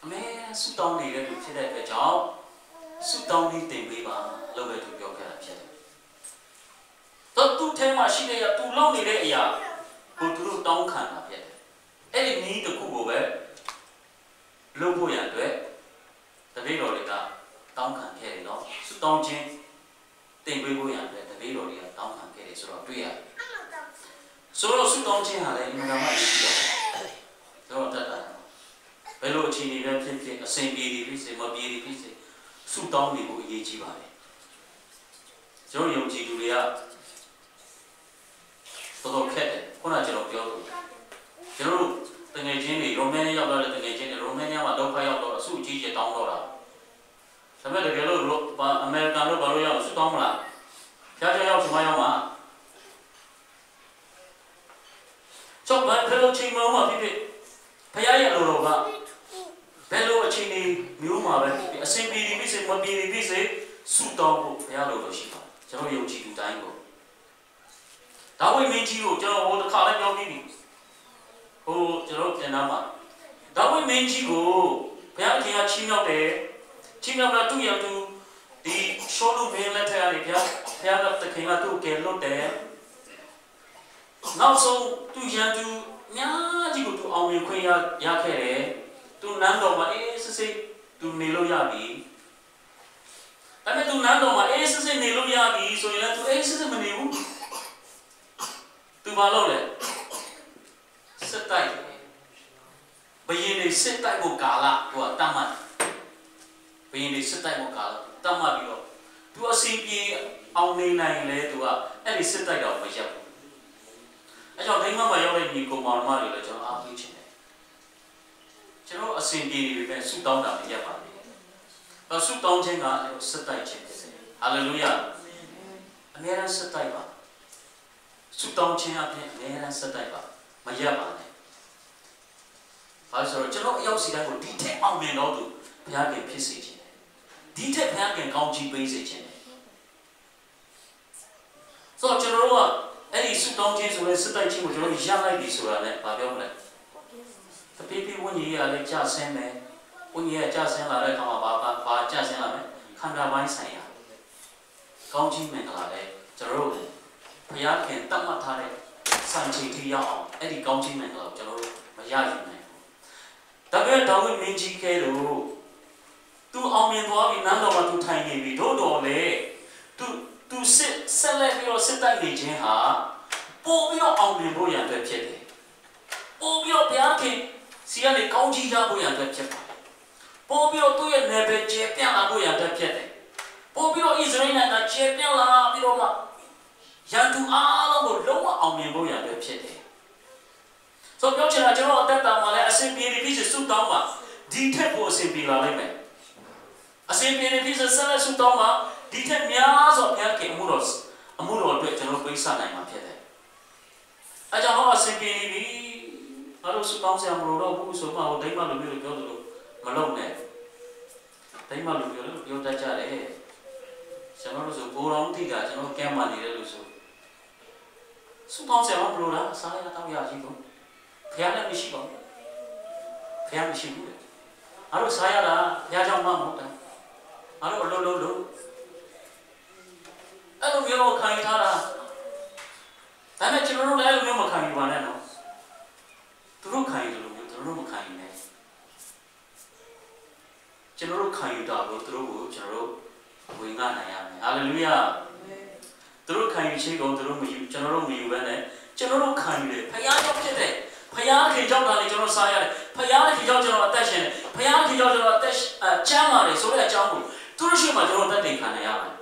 အမေဆုတောင်းနေတဲ့သူဖြစ်တဲ့အတွက်ကြောင့်ဆုတောင်းပြီးတင်ပေးပါလို့ပဲသူပြောခဲ့တာဖြစ်တယ်တော့သူ့ထဲမှာရှိတဲ့သူလုပ်နေတဲ့အရာကိုသူတို့တောင်းခံတာဖြစ်တယ်အဲ့ဒီနည်းတစ်ခုကိုပဲလုပ်ဖို့ရန်အတွက်တပည့်တော်တွေကတောင်းခံခဲ့တယ်နော်ဆုတောင်းခြင်းတင်ပေးဖို့ရန်အတွက်တပည့်တော်တွေကတောင်းခံခဲ့တယ်ဆိုတော့တွေ့ရတယ်ဆိုတော့ဆုတောင်းခြင်းဟာလည်းအမှန်တမ်းအရေးကြီးတယ်တော့တတ်တာဘယ်လိုအခြေအနေပဲဖြစ်ဖြစ်အစဉ်ပြေသည်ဖြစ်စေမပြေသည်ဖြစ်စေဆုတောင်းနေဖို့အရေးကြီးပါတယ်ကျွန်တော်ယုံကြည်သူတွေကတော်ခက်တယ်ခုနကျွန်တော်ပြောလို့ကျွန်တော်တို့တငယ်ချင်းတွေရိုမန်ရောက်လာတဲ့တငယ်ချင်းတွေရိုမန်မှာဒုက္ခရောက်တော့အဆုအကြီးကြီးတောင်းတော့တာဒါပေမဲ့တကယ်လို့အမေရိကန်တို့ဘာလို့ရောက်ဆုတောင်းမလားဖျားဖျားရောက်ချင်မရောက်မှာကျောင်းဘယ်လိုချိန်မှမဖြစ်ဖြစ်ဖျားရလို့တော့ကဘယ်လိုအချိန်မျိုးမှာပဲအစဉ်ပြေဒီဖြစ်စေမပြေဒီဖြစ်စေဆုတောင်းဖို့ဖျားလို့ရှိပါကျွန်တော်ယုံကြည်သူတိုင်းကိုဒါဝိမင်းကြီးကိုကျွန်တော်ဟိုတစ်ခါလည်းပြောပြီးပြီဟိုကျွန်တော်ပြန်လာမှာဒါဝိမင်းကြီးကိုဘုရားခင်ကချီးမြှောက်တယ်ချီးမြှောက်တာသူ့ရဲ့သူဒီရှောလူမင်းလက်ထက်ကနေဘုရားကတခင်ကသူ့ကယ်လွတ်တယ်နောက်ဆုံးသူရန်သူများကြီးကိုသူအောင်မြင်ခွင့်ရခဲ့တယ်သူနန်းတော်မှာစစ်စစ်သူနေလို့ရပြီဒါပေမဲ့သူနန်းတော်မှာစစ်စစ်နေလို့ရပြီဆိုရင်လည်းသူစစ်စစ်မနေဘူးသူဘာလုပ်လဲစစ်တိုက်ဘယင်းနေစစ်တိုက်ကိုကာလာသူကတတ်မှတ်ဘယင်းနေစစ်တိုက်ကိုကာလာတတ်မှတ်ပြီးတော့သူအစီပြေအောင်နေနိုင်လဲသူကအဲ့ဒီစစ်တိုက်တော့မရပ်ဘူးအဲ့ကြောင့်ဒိမမှာရောက်တဲ့ညီကောင်မောင်မတွေလည်းကျွန်တော်အားပေးချင်တယ်ကျွန်တော်အစဉ်ပြေနေပြီပဲဆုတောင်းတာမရပ်ပါဘူးတော့ဆုတောင်းခြင်းကစစ်တိုက်ခြင်းဖြစ်တယ်ဟာလေလုယာအများအားစစ်တိုက်ပါဆုတောင်းခြင်းအပြင်အများအားစစ်တိုက်ပါမရပ်ပါနဲ့ဘာလို့ဆိုတော့ကျွန်တော်အရောက်စီတိုင်းကိုဒီထက်အောင်မြင်တော့သူဘုရားခင်ဖြစ်စေခြင်းတယ်ဒီထက်ဘုရားခင်ကောင်းချီးပေးစေခြင်းတယ်ဆိုတော့ကျွန်တော်တို့ကအဲ့ဒီဆုတောင်းခြင်းဆိုတဲ့စစ်တိုက်ခြင်းကိုကျွန်တော်ရလိုက်ပြီဆိုတာနဲ့ဘာပြောမလဲတပိပိဝိညာဉ်ရေးလည်းကြာဆင်းမယ်ဝိညာဉ်ရေးကြာဆင်းလာတဲ့အခါမှာဘာကြာဆင်းလာမယ်ခန္ဓာပိုင်းဆိုင်ရာကောင်းချီးမင်္ဂလာလည်းကျွန်တော်တို့ဘုရားခင်တတ်မှတ်ထားတဲ့စံချိန်ထိရောက်အောင်အဲ့ဒီကောင်းချီးမင်္ဂလာကိုကျွန်တော်တို့မရယူနိုင်ဘူးဒါပေမဲ့ဒါဝိမင်းကြီးကဲလို့သူအောင်မြင်သွားပြီနန်းတော်မှာသူထိုင်နေပြီတို့တော်လေသူဆက်လက်ပြီးတော့စစ်တိုက်နေခြင်းဟာပို့ပြီးတော့အောင်မြင်ဖို့ရန်အတွက်ဖြစ်တယ်ပို့ပြီးတော့ဘုရားခင်စီကနေကောင်းချီးရဖို့ရန်အတွက်ဖြစ်ပါတယ်ပို့ပြီးတော့သူ့ရဲ့နယ်ပယ်ကျယ်ပြန့်လာဖို့ရန်အတွက်ဖြစ်တယ်ပို့ပြီးတော့ဣသရေလနိုင်ငံကျယ်ပြန့်လာပြီးတော့မှရန်သူအားလုံးကိုလုံးဝအောင်မြင်ဖို့ရန်အတွက်ဖြစ်တယ်ဆိုတော့ပြောချင်တာကျွန်တော်အသက်တာမှာလည်းအစဉ်ပြေပြီးဆုတောင်းပါဒီထက်ကိုအစဉ်ပြေလာနိုင်မယ်အစဉ်ပြေပြီးဆက်လက်ဆုတောင်းပါဒီထက်များစွာဘုရားခင်အမှုတော်အတွက်ကျွန်တော်ပိတ်ဆနိုင်မှာဖြစ်တယ်အဲကြောင့်ဟောအစဉ်ပြေပြီးဘာလို့ဆုတောင်းဆရာမလို့တော့ဘူးဆိုမှဟိုဒိမလူမျိုးပြောသလိုမလုပ်နဲ့ဒိမလူမျိုးလို့ပြောတတ်ကြတယ်ကျွန်တော်တို့ဆိုကိုရောင်းတိကကျွန်တော်ကဲမှနေတယ်လို့ဆိုဆုတောင်းဆရာမလို့လားစားရတော့ရရှိဘူးဘုရားလည်းမရှိပါဘူးဘုရားမရှိဘူးလေအားလို့စားရတာဘုရားကြောင့်မှမဟုတ်တာအားလို့အလုံးလုံးလို့အဲ့လိုမျိုးခံထားတာဒါပေမဲ့ကျွန်တော်တို့လည်းအဲ့လိုမျိုးမခံယူပါနဲ့နော်သူတို့ခံယူတယ်လို့ကျွန်တော်တို့မခံယူနဲ့ကျွန်တော်တို့ခံယူတာကိုသူတို့ကိုကျွန်တော်တို့ဝင်ငှနိုင်ရမယ်ဟာလေလုယာသူတို့ခံယူခြင်းကိုသူတို့မယူကျွန်တော်တို့မယူဘဲနဲ့ကျွန်တော်တို့ခံယူတယ်ဖခင်ကြောင့်ဖြစ်တယ်ဖခင်ခင်ကြောင့်ဒါလည်းကျွန်တော်စားရတယ်ဖခင်ခင်ကြောင့်ကျွန်တော်အသက်ရှင်တယ်ဖခင်ခင်ကြောင့်ကျွန်တော်အသက်ချမ်းသာတယ်ဆိုတဲ့အကြောင်းကိုသူတို့ရှိမှကျွန်တော်အသက်တင်ခံနိုင်ရမယ်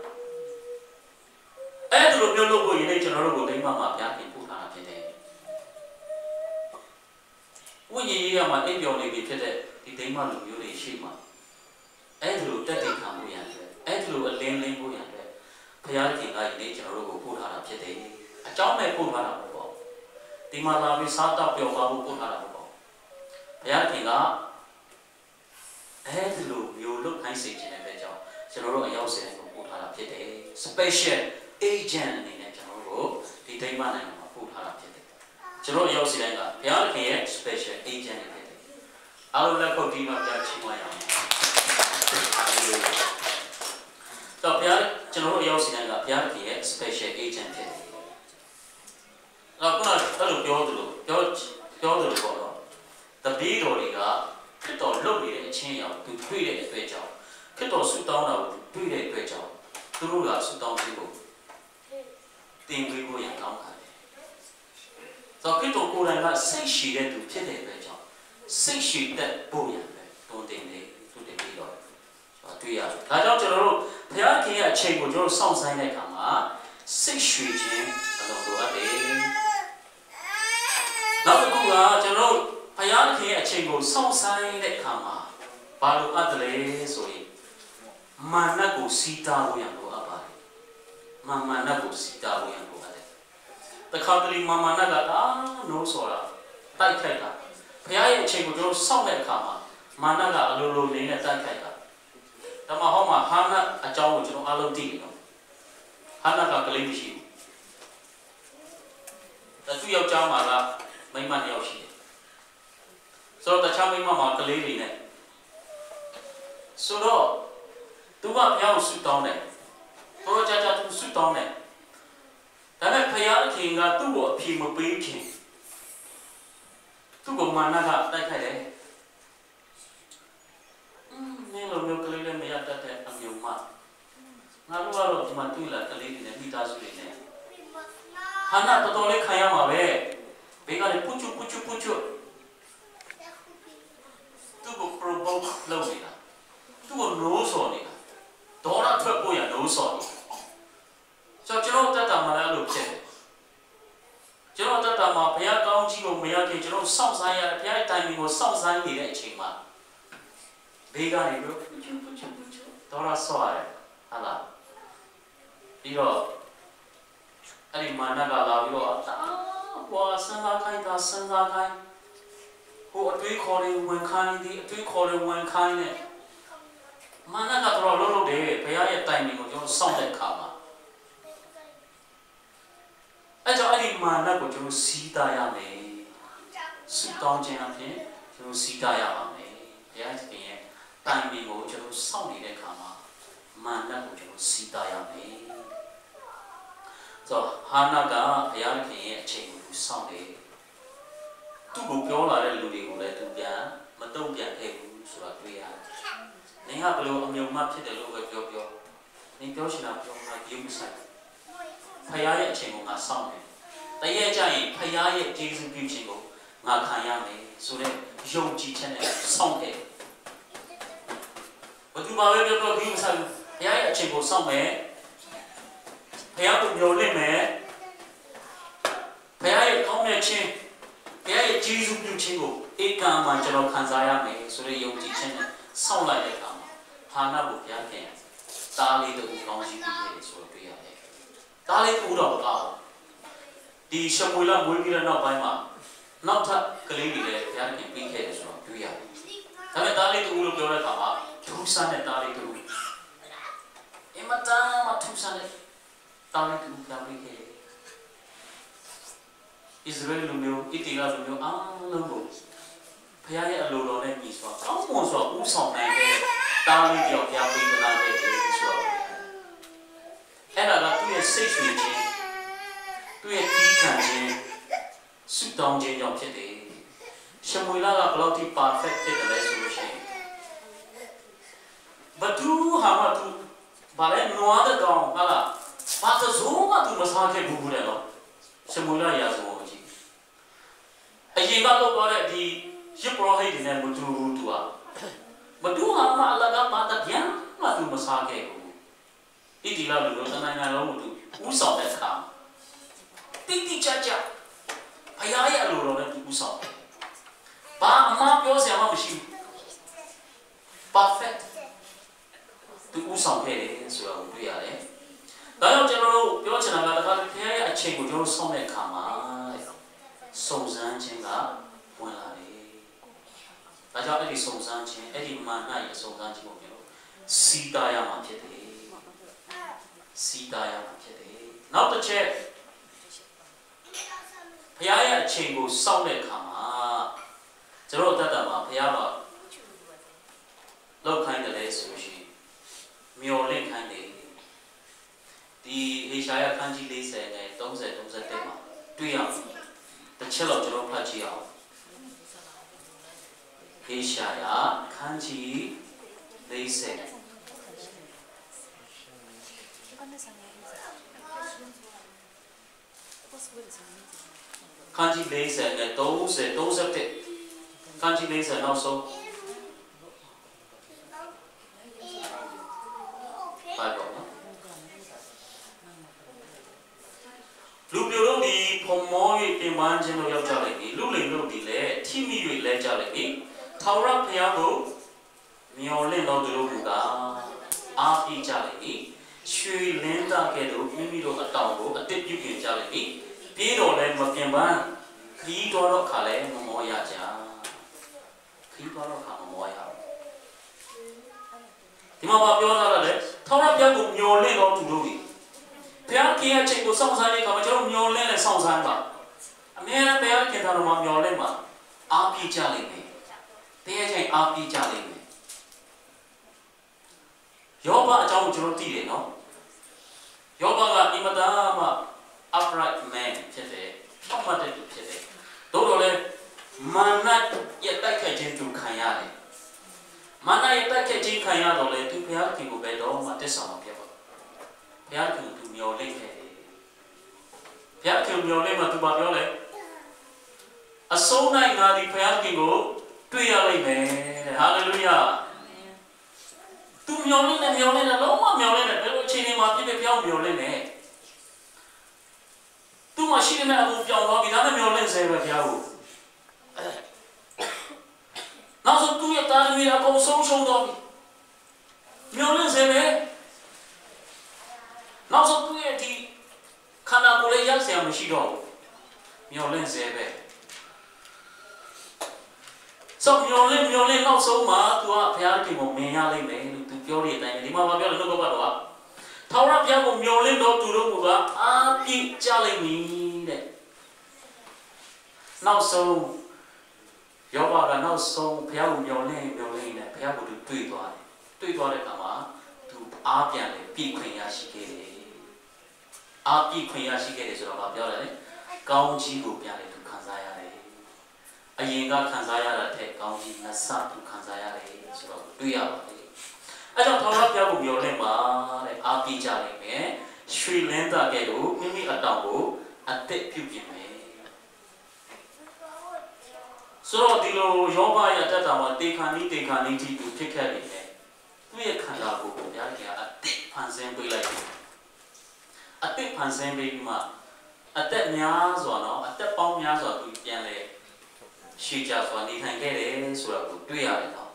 အဲ့ဒါလိုမျိုးလို့ကိုယနေ့ကျွန်တော်တို့ကိုဒိမမှာဘုရားခင်ပို့ထားတာဖြစ်တယ်ဝိညာဉ်ရေးရမှာအိပ်ပျော်နေပြီဖြစ်တဲ့ဒီဒိမလူမျိုးတွေရှိမှအဲ့ဒါလိုတက်တင်ခံမှုရတယ်အဲ့ဒါလိုအလင်းလင်းမှုရတယ်ဘုရားခင်ကယနေ့ကျွန်တော်တို့ကိုပို့ထားတာဖြစ်တယ်အကြောင်းမဲ့ပို့ထားတာမဟုတ်ပါဘူး ဒီမှာလာပြီးစားတော့ပျော်ပါဖို့ပို့ထားတာပေါ့ဘုရားခင်ကအဲဒီလိုမျိုးလုတ်ခိုင်းစေခြင်းတဲ့ကြောင့်ကျွန်တော်တို့အရောက်စင်ကိုပို့ထားတာဖြစ်တယ် special agent အနေနဲ့ကျွန်တော်တို့ဒီဒိမနိုင်ငံမှာပို့ထားတာဖြစ်တယ်ကျွန်တော်အရောက်စင်ကဘုရားခင်ရဲ့ special agent ဖြစ်တယ်အားလုံးလက်ခုပ်တီးမှကြားချီးမွမ်းရအောင်တော့ဘုရားကျွန်တော်တို့အရောက်စင်ကဘုရားခင်ရဲ့ special agent ဖြစ်တယ်တော့ခုနအဲ့လိုပြောသလိုပေါ့တော့တပည့်တော်တွေကခရစ်တော်လုပ်နေတဲ့အချင်းအရာကိုသူတွေ့တဲ့အတွက်ကြောင့်ခရစ်တော်ဆုတောင်းတာကိုတွေ့တဲ့အတွက်ကြောင့်သူတို့ကဆုတောင်းပြီးဖို့တင်ပေးဖို့ရန်ကောင်းတယ်။ဆိုခရစ်တော်ကိုယ်တိုင်ကစိတ်ရှိတဲ့သူဖြစ်တဲ့အတွက်ကြောင့်စိတ်ရှိတဲ့ဖို့ရန်ပဲတုံတင်နေသူတင်ပြီးတော့တွေ့ရတယ်။ဒါကြောင့်ကျွန်တော်တို့ဘုရားခင်ရဲ့အချိန်ကိုကျွန်တော်စောင့်ဆိုင်တဲ့အခါမှာစိတ်ရှိခြင်းအလုံးလိုအပ်တယ်။နောက်တစ်ခုကကျွန်တော်ဘုရားခင်ရဲ့အချိန်ကိုစောင့်ဆိုင်တဲ့အခါမှာဘာလို့အပ်တယ်လဲဆိုရင်မာနကိုစီးတားဖို့ရလို့အပ်ပါတယ်မာနကိုစီးတားဖို့ရလို့အပ်တယ်တခါတလေမာနကနိုးဆိုတာတိုက်ခိုက်တာဘုရားရဲ့အချိန်ကိုကျွန်တော်စောင့်တဲ့အခါမှာမာနကအလိုလိုနေနဲ့တိုက်ခိုက်တာဒါမှဟောမှာဟာနအကြောင်းကိုကျွန်တော်အားလုံးသိတယ်နော်ဟာနကကလေးမရှိဘူးသူယောက်ျားမှာကမိန်းမတစ်ယောက်ရှိတယ်ဆိုတော့တခြားမိန်းမမှာကလေးတွေနဲ့ဆိုတော့သူကဘုရားကိုဆုတောင်းတယ်တော်ကြသူဆုတောင်းတယ်ဒါပေမဲ့ဘုရားခင်ကသူ့ကိုအပြေမပေးခင်သူ့ကိုမာနကတိုက်ခိုက်တယ်နင်းလိုမျိုးကလေးလည်းမရတတ်တဲ့အမျိုးမငါတို့ကတော့ဒီမှာတွေ့လာကလေးတွေနဲ့မိသားစုတွေနဲ့ဟာနာတော်တော်လေးခံရမှာပဲဘေးကလည်းပုချွသူ့ကို provoke လုပ်နေတာသူ့ကိုနိုးဆော်နေတာဒေါ်လာထွက်ဖို့ရနိုးဆော်နေကျွန်တော်တတ်တာမှလည်းအဲ့လိုဖြစ်တယ်ကျွန်တော်တတ်တာမှဘုရားကောင်းကြီးကိုမရခင်ကျွန်တော်စောင့်ဆိုင်ရဘုရားတိုင်ပင်ကိုစောင့်ဆိုင်နေတဲ့အချိန်မှာဘေးကနေပြီးဒေါ်လာဆော်ရတယ်ဟာလားပြီးတော့အဲ့ဒီမာနကလာပြီးတော့ဟောစံသာခိုင်းတာစံသာခိုင်းဟိုအတွေးခေါ်တယ်ဝင်ခိုင်းသည်အတွေးခေါ်တယ်ဝင်ခိုင်းနဲ့မာနကတော့လုံးတယ်ဘုရားရဲ့တိုင်ပင်ကိုကျွန်တော်စောင့်တဲ့အခါမှာအဲ့ကြောင့်အဲ့ဒီမာနကိုကျွန်တော်စီးတာရမယ်ဆုတောင်းခြင်းအပြင်ကျွန်တော်စီးတာရပါမယ်ဘုရားရှင်ရဲ့တိုင်ပင်ကိုကျွန်တော်စောင့်နေတဲ့အခါမှာမာနကိုကျွန်တော်စီးတာရမယ်ဆိုဟာနာကဘုရားခင်ရဲ့အချိန်ကိုစောင့်တယ်သူ့ကိုပြောလာတဲ့လူတွေကိုလည်းသူပြန်မတုံ့ပြန်ခဲ့ဘူးဆိုတာတွေ့ရတယ်။နင်ကဘယ်လိုအမြုံမှဖြစ်တယ်လို့ပဲပြောနင်ပြောချင်တာပြောတာဒီဥစ္စာဖခင်ရဲ့အချိန်ကိုငါစောင့်တယ်။တရက်ကျရင်ဖခင်ရဲ့ကျေးဇူးပြုခြင်းကိုငါခံရမယ်ဆိုတဲ့ယုံကြည်ချက်နဲ့စောင့်တယ်။ဘယ်သူမှပဲပြောဒီဥစ္စာဖခင်ရဲ့အချိန်ကိုစောင့်မယ်။ဖခင်ကိုမျှော်လင့်မယ်။ဖခင်ရဲ့ကောင်းတဲ့ခြင်းဘုရားရဲ့ကျေးဇူးပြုခြင်းကိုဧကံမှာကျွန်တော်ခံစားရမယ်ဆိုတဲ့ယုံကြည်ချက်နဲ့စောင့်လိုက်တဲ့အခါမှာဟာနာကိုဘုရားခင်တားလေးတူကောင်းကြီးပြီးတယ်ဆိုတော့တွေ့ရတယ်။တားလေးတူတော့ကောင်းဒီရှမွေလမွေးပြီးတဲ့နောက်ပိုင်းမှာနောက်ထပ်ကလေးတွေလည်းဘုရားခင်ပြီးခဲ့တယ်ဆိုတော့တွေ့ရတယ်။ဒါပေမဲ့တားလေးတူလို့ပြောတဲ့အခါမှာထူးဆန်းတဲ့တားလေးတူအမတန်မှထူးဆန်းတဲ့တားလေးတူပြောင်းပြီးခဲ့တယ်။ Israel လူမျိုးဣတိလလူမျိုးအားလုံးကိုဘုရားရဲ့အလိုတော်နဲ့ညီစွာကောင်းမွန်စွာဥဆောင်နိုင်တဲ့တားလေးကြောင့်ဘုရားပေးသနာခဲ့တယ်ဆိုတော့အဲ့ဒါကသူ့ရဲ့စိတ်ရွှေခြင်းသူ့ရဲ့တီးခံခြင်းဆုတောင်းခြင်းကြောင့်ဖြစ်တယ်ရှမွေလကဘယ်လောက်ထိ perfect ဖြစ်တယ်လဲဆိုလို့ရှိရင်ဘသူဟာမသူဘာလဲနွားတဲ့ကောင်ဟာလားဘာသဇုံးမှသူမစားခဲ့ဘူးလေနော်ရှမွေလရာဇဝတ်ကြီးအရင်ကတော့ပြောတဲ့ဒီရစ်ပရောဟိတ်တွေနဲ့မတူဘူးသူကမတူဟာမအလကဘာတပြန်မှသူမစားခဲ့ဘူးဣတိလလူတို့တနိုင်ငံလုံးကိုသူဥဆောင်တဲ့အခါတိတိကျကျဘုရားရဲ့အလိုတော်နဲ့သူဥဆောင်ဘာအမှားပြောစရာမှမရှိဘူး perfect သူဥဆောင်ခဲ့တယ်ဆိုတာကိုတွေ့ရတယ်ဒါကြောင့်ကျွန်တော်တို့ပြောချင်တာကတခါဘုရားရဲ့အချိန်ကိုကျွန်တော်စောင့်တဲ့အခါမှာ စုံစမ်းခြင်းကဝင်လာတယ်။ဒါကြောင့်အဲ့ဒီစုံစမ်းခြင်းအဲ့ဒီမာနရဲ့စုံစမ်းခြင်းကိုမျိုးစီးတားရမှာဖြစ်တယ်။စီးတားရမှာဖြစ်တယ်။နောက်တစ်ချက်ဘုရားရဲ့အချိန်ကိုစောင့်တဲ့အခါမှာကျွန်တော်တတ်တာမှာဘုရားကလောက်ခိုင်းတယ်လေဆိုရှင်မျော်လင့်ခိုင်းတယ်ဒီဟေရှာယခန်းကြီး40နဲ့30 31မှာတွေ့ရအောင်တစ်ချက်တော့ကျွန်တော်ဖတ်ကြည့်အောင်ဟေရှာယခန်းကြီး40ခန်းကြီး40နဲ့30 31ခန်းကြီး40နောက်ဆုံးလူပြိုတို့ဒီဖုံမော၍ပြင်ပန်းခြင်းတို့ရောက်ကြလိမ့်မည်လူလိမ်တို့ဒီလည်းထိမိ၍လဲကြလိမ့်မည်ထာဝရဘုရားကိုမျော်လင့်တော်သူတို့ကအားပြကြလိမ့်မည်ရွှေလင်းသားကဲ့သို့မိမိတို့အတောင်ကိုအတစ်ပြုပြင်ကြလိမ့်မည်ပြေးတော်လည်းမပြင်ပန်းခီးတော်တော့ခါလည်းမမောရကြခီးတော်တော့ခါမမောရဒီမှာပြောထားတာလေထာဝရဘုရားကိုမျော်လင့်တော်သူတို့ဘုရားခင်ရဲ့ချိန်ကိုစောင့်စားတဲ့အခါမှာကျွန်တော်မျော်လင့်နဲ့စောင့်စားပါအမြဲတမ်းဘုရားခင်တော်မှာမျော်လင့်မှာအားပြကြလိမ့်မယ်တရားချိန်အားပြကြလိမ့်မယ်ယောဘအကြောင်းကိုကျွန်တော်သိတယ်နော်ယောဘကအင်မတန်မှ upright man ဖြစ်တယ်အမှတ်တရဖြစ်တယ်တို့တော့လေမာနရဲ့တိုက်ခိုက်ခြင်းသူခံရတယ်မာနရဲ့တိုက်ခိုက်ခြင်းခံရတော့လေသူဘုရားခင်ကိုပဲတော့မှတစ္ဆာမှာပြပါဘုရားခင်သူမျော်လင့်ခဲ့တယ်ဘုရားခင်မျော်လင့်မှသူဘာပြောလဲအဆုံးနိုင်ငါဒီဘုရားခင်ကိုတွေ့ရလိမ့်မယ်တဲ့ဟာလေလုယာသူမျော်လင့်နေလုံးဝမျော်လင့်နေဘယ်လိုအချိန်မှာပြည့်ပြည့်ပြောင်းမျော်လင့်နေသူမရှိတဲ့အမှုပြောင်းသွားပြီဒါနဲ့မျော်လင့်စေပဲဘုရားကိုနောက်ဆုံးသူရဲ့တာသမီးအကုန်ဆုံးရှုံးတော့ပြီမျော်လင့်စေပဲနောက်ဆုံးသူရဲ့ဒီခန္ဓာကိုယ်လေးရောက်เสียမရှိတော့ဘူးမျော်လင့်စေပဲစောင့်မျော်လင့်နောက်ဆုံးမှာသူကဘုရားခင်ကိုမြင်ရလိမ့်မယ်လို့သူပြောတဲ့အတိုင်းဒီမှာမပြောလို့နှုတ်ကပတ်တော်ကထာဝရဘုရားကိုမျော်လင့်တော့သူတို့ကအားပြည့်ကြလိမ့်မည်တဲ့နောက်ဆုံးယောဘကနောက်ဆုံးဘုရားကိုမျော်လင့်နဲ့ဘုရားကိုသူတွေ့သွားတဲ့အခါမှာသူအားပြန်လေပြည့်ခွင့်ရရှိခဲ့တယ်အားပြည့်ခွင့်ရရှိခဲ့တယ်ဆိုတော့ပြောတယ်လေကောင်းကြီးကိုပြန်လေသူခံစားရတယ်အရင်ကခံစားရတာထက်ကောင်းကြီးနှစ်ဆသူခံစားရတယ်ဆိုတော့တွေ့ရပါတယ်အဲကြောင့်ထာဝရဘုရားကိုမျှော်လင့်ပါတဲ့အားပြည့်ကြလိမ့်မယ်ရွှေလင်းသားကဲ့သို့မိမိအတောင်ကိုအသက်ပြုပြင်မယ်ဆိုတော့ဒီလိုယောဘရဲ့အတ္တတာမှာတေခါနီးတီတူဖြစ်ခဲ့နေတယ်သူ့ရဲ့ခန္ဓာကိုယ်ကိုဘုရားခင်ကအသက်ဖန်ဆင်းပေးလိုက်တယ်အသက်ဖန်ဆင်းပြီးမှအသက်များစွာနော်အသက်ပေါင်းများစွာသူပြန်လဲရှေ့ကြစွာနေထိုင်ခဲ့တယ်ဆိုတာကိုတွေ့ရတယ်နော်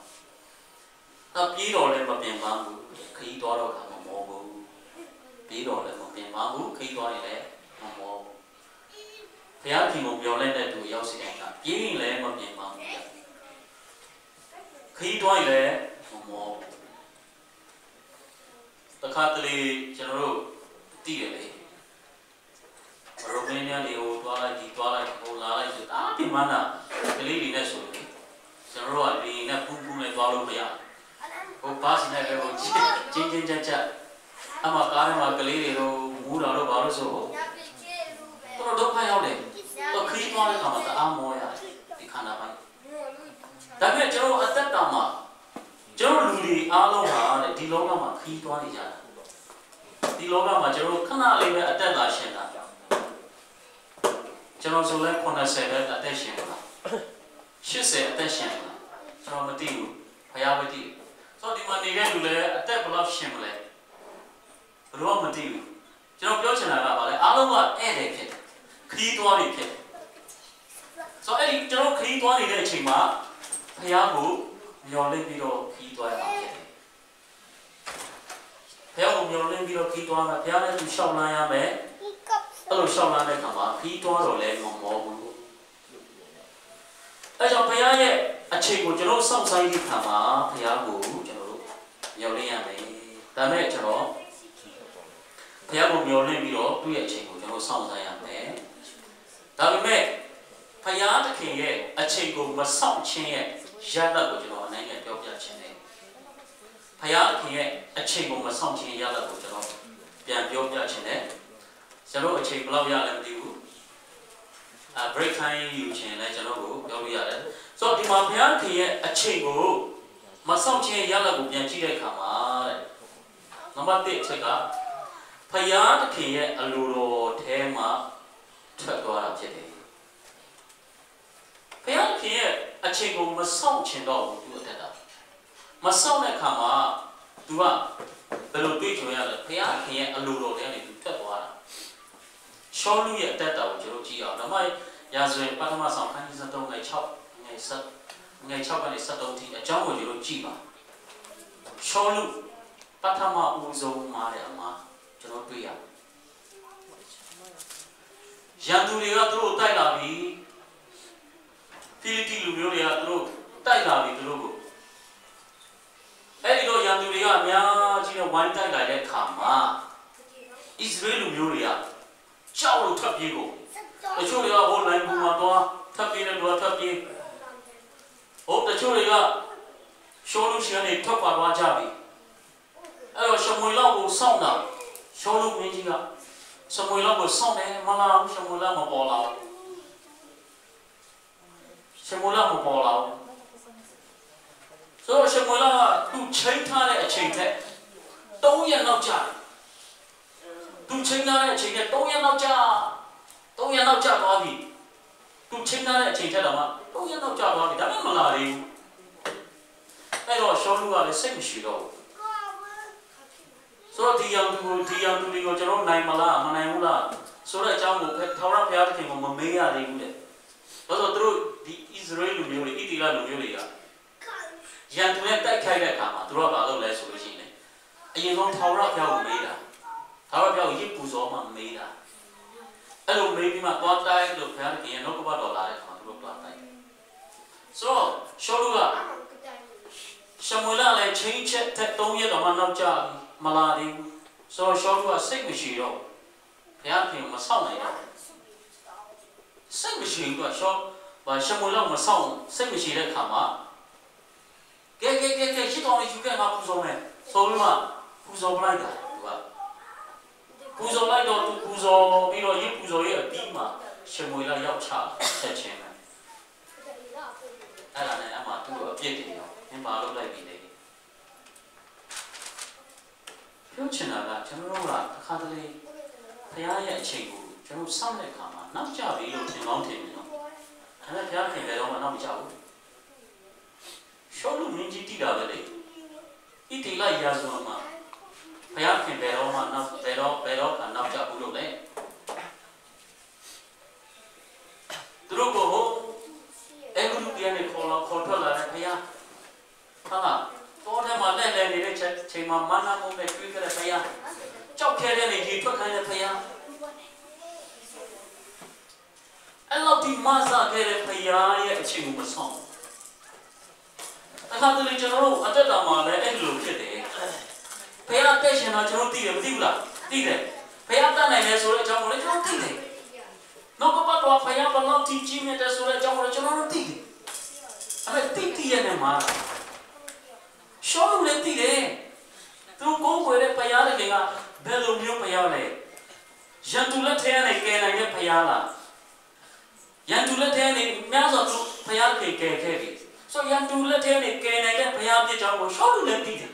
အပြေးတော်လည်းမပြင်ပန်းဘူးခရီးသွားတော့ကမမောဘူးပြေးတော်လည်းမပြင်ပန်းဘူးခရီးသွားရင်လည်းမမောဘူးဘုရားခင်ကိုပြောလိုက်တဲ့သူရောက်စီတိုင်းကပြေးရင်လည်းမပြင်ပန်းဘူးခရီးသွားရင်လည်းမမောဘူးတခါတလေကျွန်တော်တို့တည်တယ်လေရိုမေးနီးယားတွေကိုတွားလိုက်ဟိုလာလိုက်ဆိုတာဒီမှာနာကလေးတွေနဲ့ဆိုရင်ကျွန်တော်တို့ကဒီနဲ့ပူနဲ့တွားလို့မရဟိုဘာစနဲ့ပဲဟိုချင်းကြအမကားထဲမှာကလေးတွေတော့မူးတာတော့ဘာလို့ဆိုတော့ဒုက္ခရောက်တယ်တော့ခရီးသွားတဲ့အခါမှာတအားမောရဒီခန္ဓာပိုင်းဒါပေမဲ့ကျွန်တော်အသက်တာမှာကျွန်တော်လူတွေအားလုံးဟာဒီလောကမှာခရီးသွားနေကြတာဒီလောကမှာကျွန်တော်ခဏလေးပဲအသက်သာရှင်တာကျွန်တော်ဆိုလဲ90ပဲအသက်ရှင်တာ80အသက်ရှင်တာကျွန်တော်မသိဘူးဘုရားမသိဆိုတော့ဒီမှာနေတဲ့လူလည်းအသက်ဘယ်လောက်ရှင်မလဲဘယ်တော့မသိဘူးကျွန်တော်ပြောချင်တာကဘာလဲအားလုံးကဧည့်သည်ဖြစ်တယ်ခရီးသွားနေဖြစ်တယ်ဆိုတော့အဲ့ဒီကျွန်တော်ခရီးသွားနေတဲ့အချိန်မှာဘုရားကိုမျှော်လင့်ပြီးတော့ခရီးသွားရမှာဖြစ်တယ်ဘုရားကိုမျှော်လင့်ပြီးတော့ခရီးသွားမှာဘုရားလည်းသူရှောက်လာရမယ်အဲ့လိုရှောက်လာတဲ့အခါမှာခရီးသွားတော့လည်းမမောဘူး အဲကြောင့်ဘုရားရဲ့အချိန်ကိုကျွန်တော်စောင့်ဆိုင်တဲ့ခါမှာဘုရားကိုကျွန်တော်တို့မျှော်လင့်ရမယ်ဒါမဲ့ကျွန်တော်ဘုရားကိုမျှော်လင့်ပြီးတော့သူ့ရဲ့အချိန်ကိုကျွန်တော်စောင့်ဆိုင်ရမယ်ဒါပေမဲ့ဘုရားသခင်ရဲ့အချိန်ကိုမစောင့်ခြင်းရဲ့ရလဒ်ကိုကျွန်တော်အနေနဲ့ပြောပြခြင်းတယ်ဘုရားသခင်ရဲ့အချိန်ကိုမစောင့်ခြင်းရလဒ်ကိုကျွန်တော်ပြန်ပြောပြခြင်းတယ်ကျွန်တော်အချိန်ဘယ်လောက်ရလဲမသိဘူးbreak time ယူခြင်းလဲကျွန်တော်ကိုပြောလို့ရတယ်ဆိုတော့ဒီမှာဘုရားသခင်ရဲ့အချိန်ကိုမစောင့်ခြင်းရလဒ်ကိုပြန်ကြည့်တဲ့အခါမှာတဲ့နံပါတ်1အချက်ကဘုရားသခင်ရဲ့အလိုတော်ထဲမှာထွက်သွားတာဖြစ်တယ်ဘုရားသခင်ရဲ့အချိန်ကိုမစောင့်ခြင်းတော့ဘူးသူအတက်တာမစောင့်တဲ့အခါမှာသူကဘယ်လိုတွေးကြရလဲဘုရားသခင်ရဲ့အလိုတော်ထဲကနေသူထွက်သွားတာရှောလူရဲ့အတက်တာကိုကျွန်တော်ကြည့်အောင်ဒါမှရာဇဝင်ပထမဆောင်ခန်းကြီး73ငယ်6ငယ်7ငယ်6ကနေ73ထိအကြောင်းကိုကျွန်တော်ကြည့်ပါရှောလူပထမဦးဆုံးမှာတဲ့အမှာကျွန်တော်တွေ့ရရန်သူတွေကသူတို့တိုက်လာပြီဖိလိတိလူမျိုးတွေကသူတို့တိုက်လာပြီသူတို့ကိုအဲ့ဒီတော့ရန်သူတွေကအများကြီးနဲ့ဝိုင်းတိုက်လာတဲ့အခါမှာဣသရေလလူမျိုးတွေကကြောက်လို့ထွက်ပြေးကုန်တချို့တွေကဟိုနိုင်ဘူးမှာတော့ထွက်ပြေးတဲ့လူကထွက်ပြေးဟိုတချို့တွေကရှောလူရှင်တွေထွက်ပါသွားကြပြီအဲ့တော့ရှမွေလောက်ကိုစောင့်တာရှောလူမင်းကြီးကရှမွေလောက်ကိုစောင့်တယ်မလားရှမွေလောက်မပေါ်လာဘူးရှမွေလောက်မပေါ်လာဘူးဆိုတော့ရှမွေလောက်ကသူချိန်ထားတဲ့အချိန်ထက်3ရက်နောက်ကြာသူချိန်ထားတဲ့အချိန်ထက်3ရက်နောက်ကြာ3ရက်နောက်ကြာသွားပြီသူချိန်ထားတဲ့အချိန်ထက်တော့မှ3ရက်နောက်ကြာသွားပြီဒါမှမလာသေးဘူးအဲ့တော့ရှောလူကလည်းစိတ်မရှိတော့ဘူးဆိုတော့ဒီយ៉ាងသူတွေကိုကျွန်တော်နိုင်မလားမနိုင်ဘူးလားဆိုတော့အကြောင်းကိုထာဝရဘုရားသခင်ကမမေးရသေးဘူးလေဘာလို့သူတို့ဒီဣသရေလလူမျိုးတွေဣတိလလူမျိုးတွေကရန်သူနဲ့တိုက်ခိုက်တဲ့အခါမှာသူတို့ကဘာလုပ်လဲဆိုလို့ရှိရင်အရင်ဆုံးထာဝရဘုရားကိုမေးတာထာဝရဘုရားကိုရစ်ပူဇော်မှမေးတာအဲ့လိုမေးပြီးမှသွားတိုက်လို့ဘုရားသခင်ရဲ့နှုတ်ကပတ်တော်လာတဲ့အခါမှာသူတို့သွားတိုက်ဆိုတော့ရှောလူကရှမွေလလည်းချင်းချက်တဲ့3ရက်တော့မှနောက်ကျပြီမလာသေးဘူးဆိုတော့ရှောလူကစိတ်မရှိတော့ဘုရားသခင်မဆောက်နိုင်တော့စိတ်မရှိဘူးကရှမွေလမဆောက်စိတ်မရှိတဲ့အခါမှာကဲရှိတော်လေးယူခဲ့ငါပူဇော်မယ်ဆိုပြီးမှပူဇော်လိုက်တာသူကပူဇော်လိုက်တော့သူပူဇော်ပြီးတော့ရစ်ပူဇော်ရဲ့အပြီးမှာရှမွေလရောက်ချဆက်ချင်းတယ်အဲ့ဒါနဲ့အမှသူ့ကိုအပြစ်တင်ရောအင်းပါလုပ်လိုက်ပြီလေပြောချင်တာကကျွန်တော်တို့ကအခါတလေဘုရားရဲ့အချိန်ကိုကျွန်တော်စောင့်တဲ့အခါမှာနောက်ကျပြီလို့ထင်ကောင်းထင်တယ်နော်အဲ့ဒါဘုရားခင်လည်းတော့နောက်မကျဘူးရှောလူမင်းကြီးတိတာပဲလေဣတိလရာဇဝမှာဘုရားခင်ဘယ်တော့မှနောက်ဘယ်တော့ကနောက်ကျဘူးလို့လေသူတို့ကိုအဲ့ဂရုပြန်နေခေါ်ထွက်လာတဲ့ဘုရားဟာတော်တယ်မှာလက်လဲနေတဲ့ချိန်မှာမနာမုန်းနဲ့တွေ့ကြတဲ့ဘုရားကြောက်ခဲတဲ့နေကြီးထွက်ခိုင်းတဲ့ဘုရားအဲ့လောက်ဒီမဆာခဲ့တဲ့ဘုရားရဲ့အချိန်ကိုမဆောင်အခါတလေကျွန်တော်တို့အသက်တာမှာလည်းအဲ့လိုဖြစ်တယ်ဘုရားတက်ရှင်တာကျွန်တော်သိတယ်မသိဘူးလားသိတယ်ဘုရားတတ်နိုင်တယ်ဆိုတဲ့အကြောင်းကိုလည်းကျွန်တော်သိတယ်နောက်ကပတ်တော့ဘုရားဘလောက်တီးကြီးမြတ်တယ်ဆိုတဲ့အကြောင်းကိုလည်းကျွန်တော်တို့သိတယ်အဲ့ဒါသိရနေမှာရှောလူလည်းသိတယ်သူကိုယ်ကိုယ်ရဲ့ဘုရားလည်းကဘယ်လိုမျိုးဘုရားလဲရန်သူလက်ထဲကနေကယ်နိုင်တဲ့ဘုရားလားရန်သူလက်ထဲကနေများစွာသူဘုရားကယ်ခဲ့တယ်ဆိုရန်သူလက်ထဲကနေကယ်နိုင်တဲ့ဘုရားပြစ်ကြောင်းကိုရှောလူလည်းသိတယ်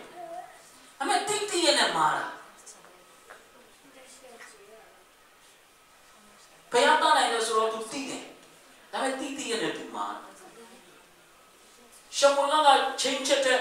အမေသိရနေမှာဘုရားတတ်နိုင်တယ်ဆိုတော့သူသိတယ်ဒါပေမဲ့သိရနေသူမှာရှောလူကချင်းချက်တဲ့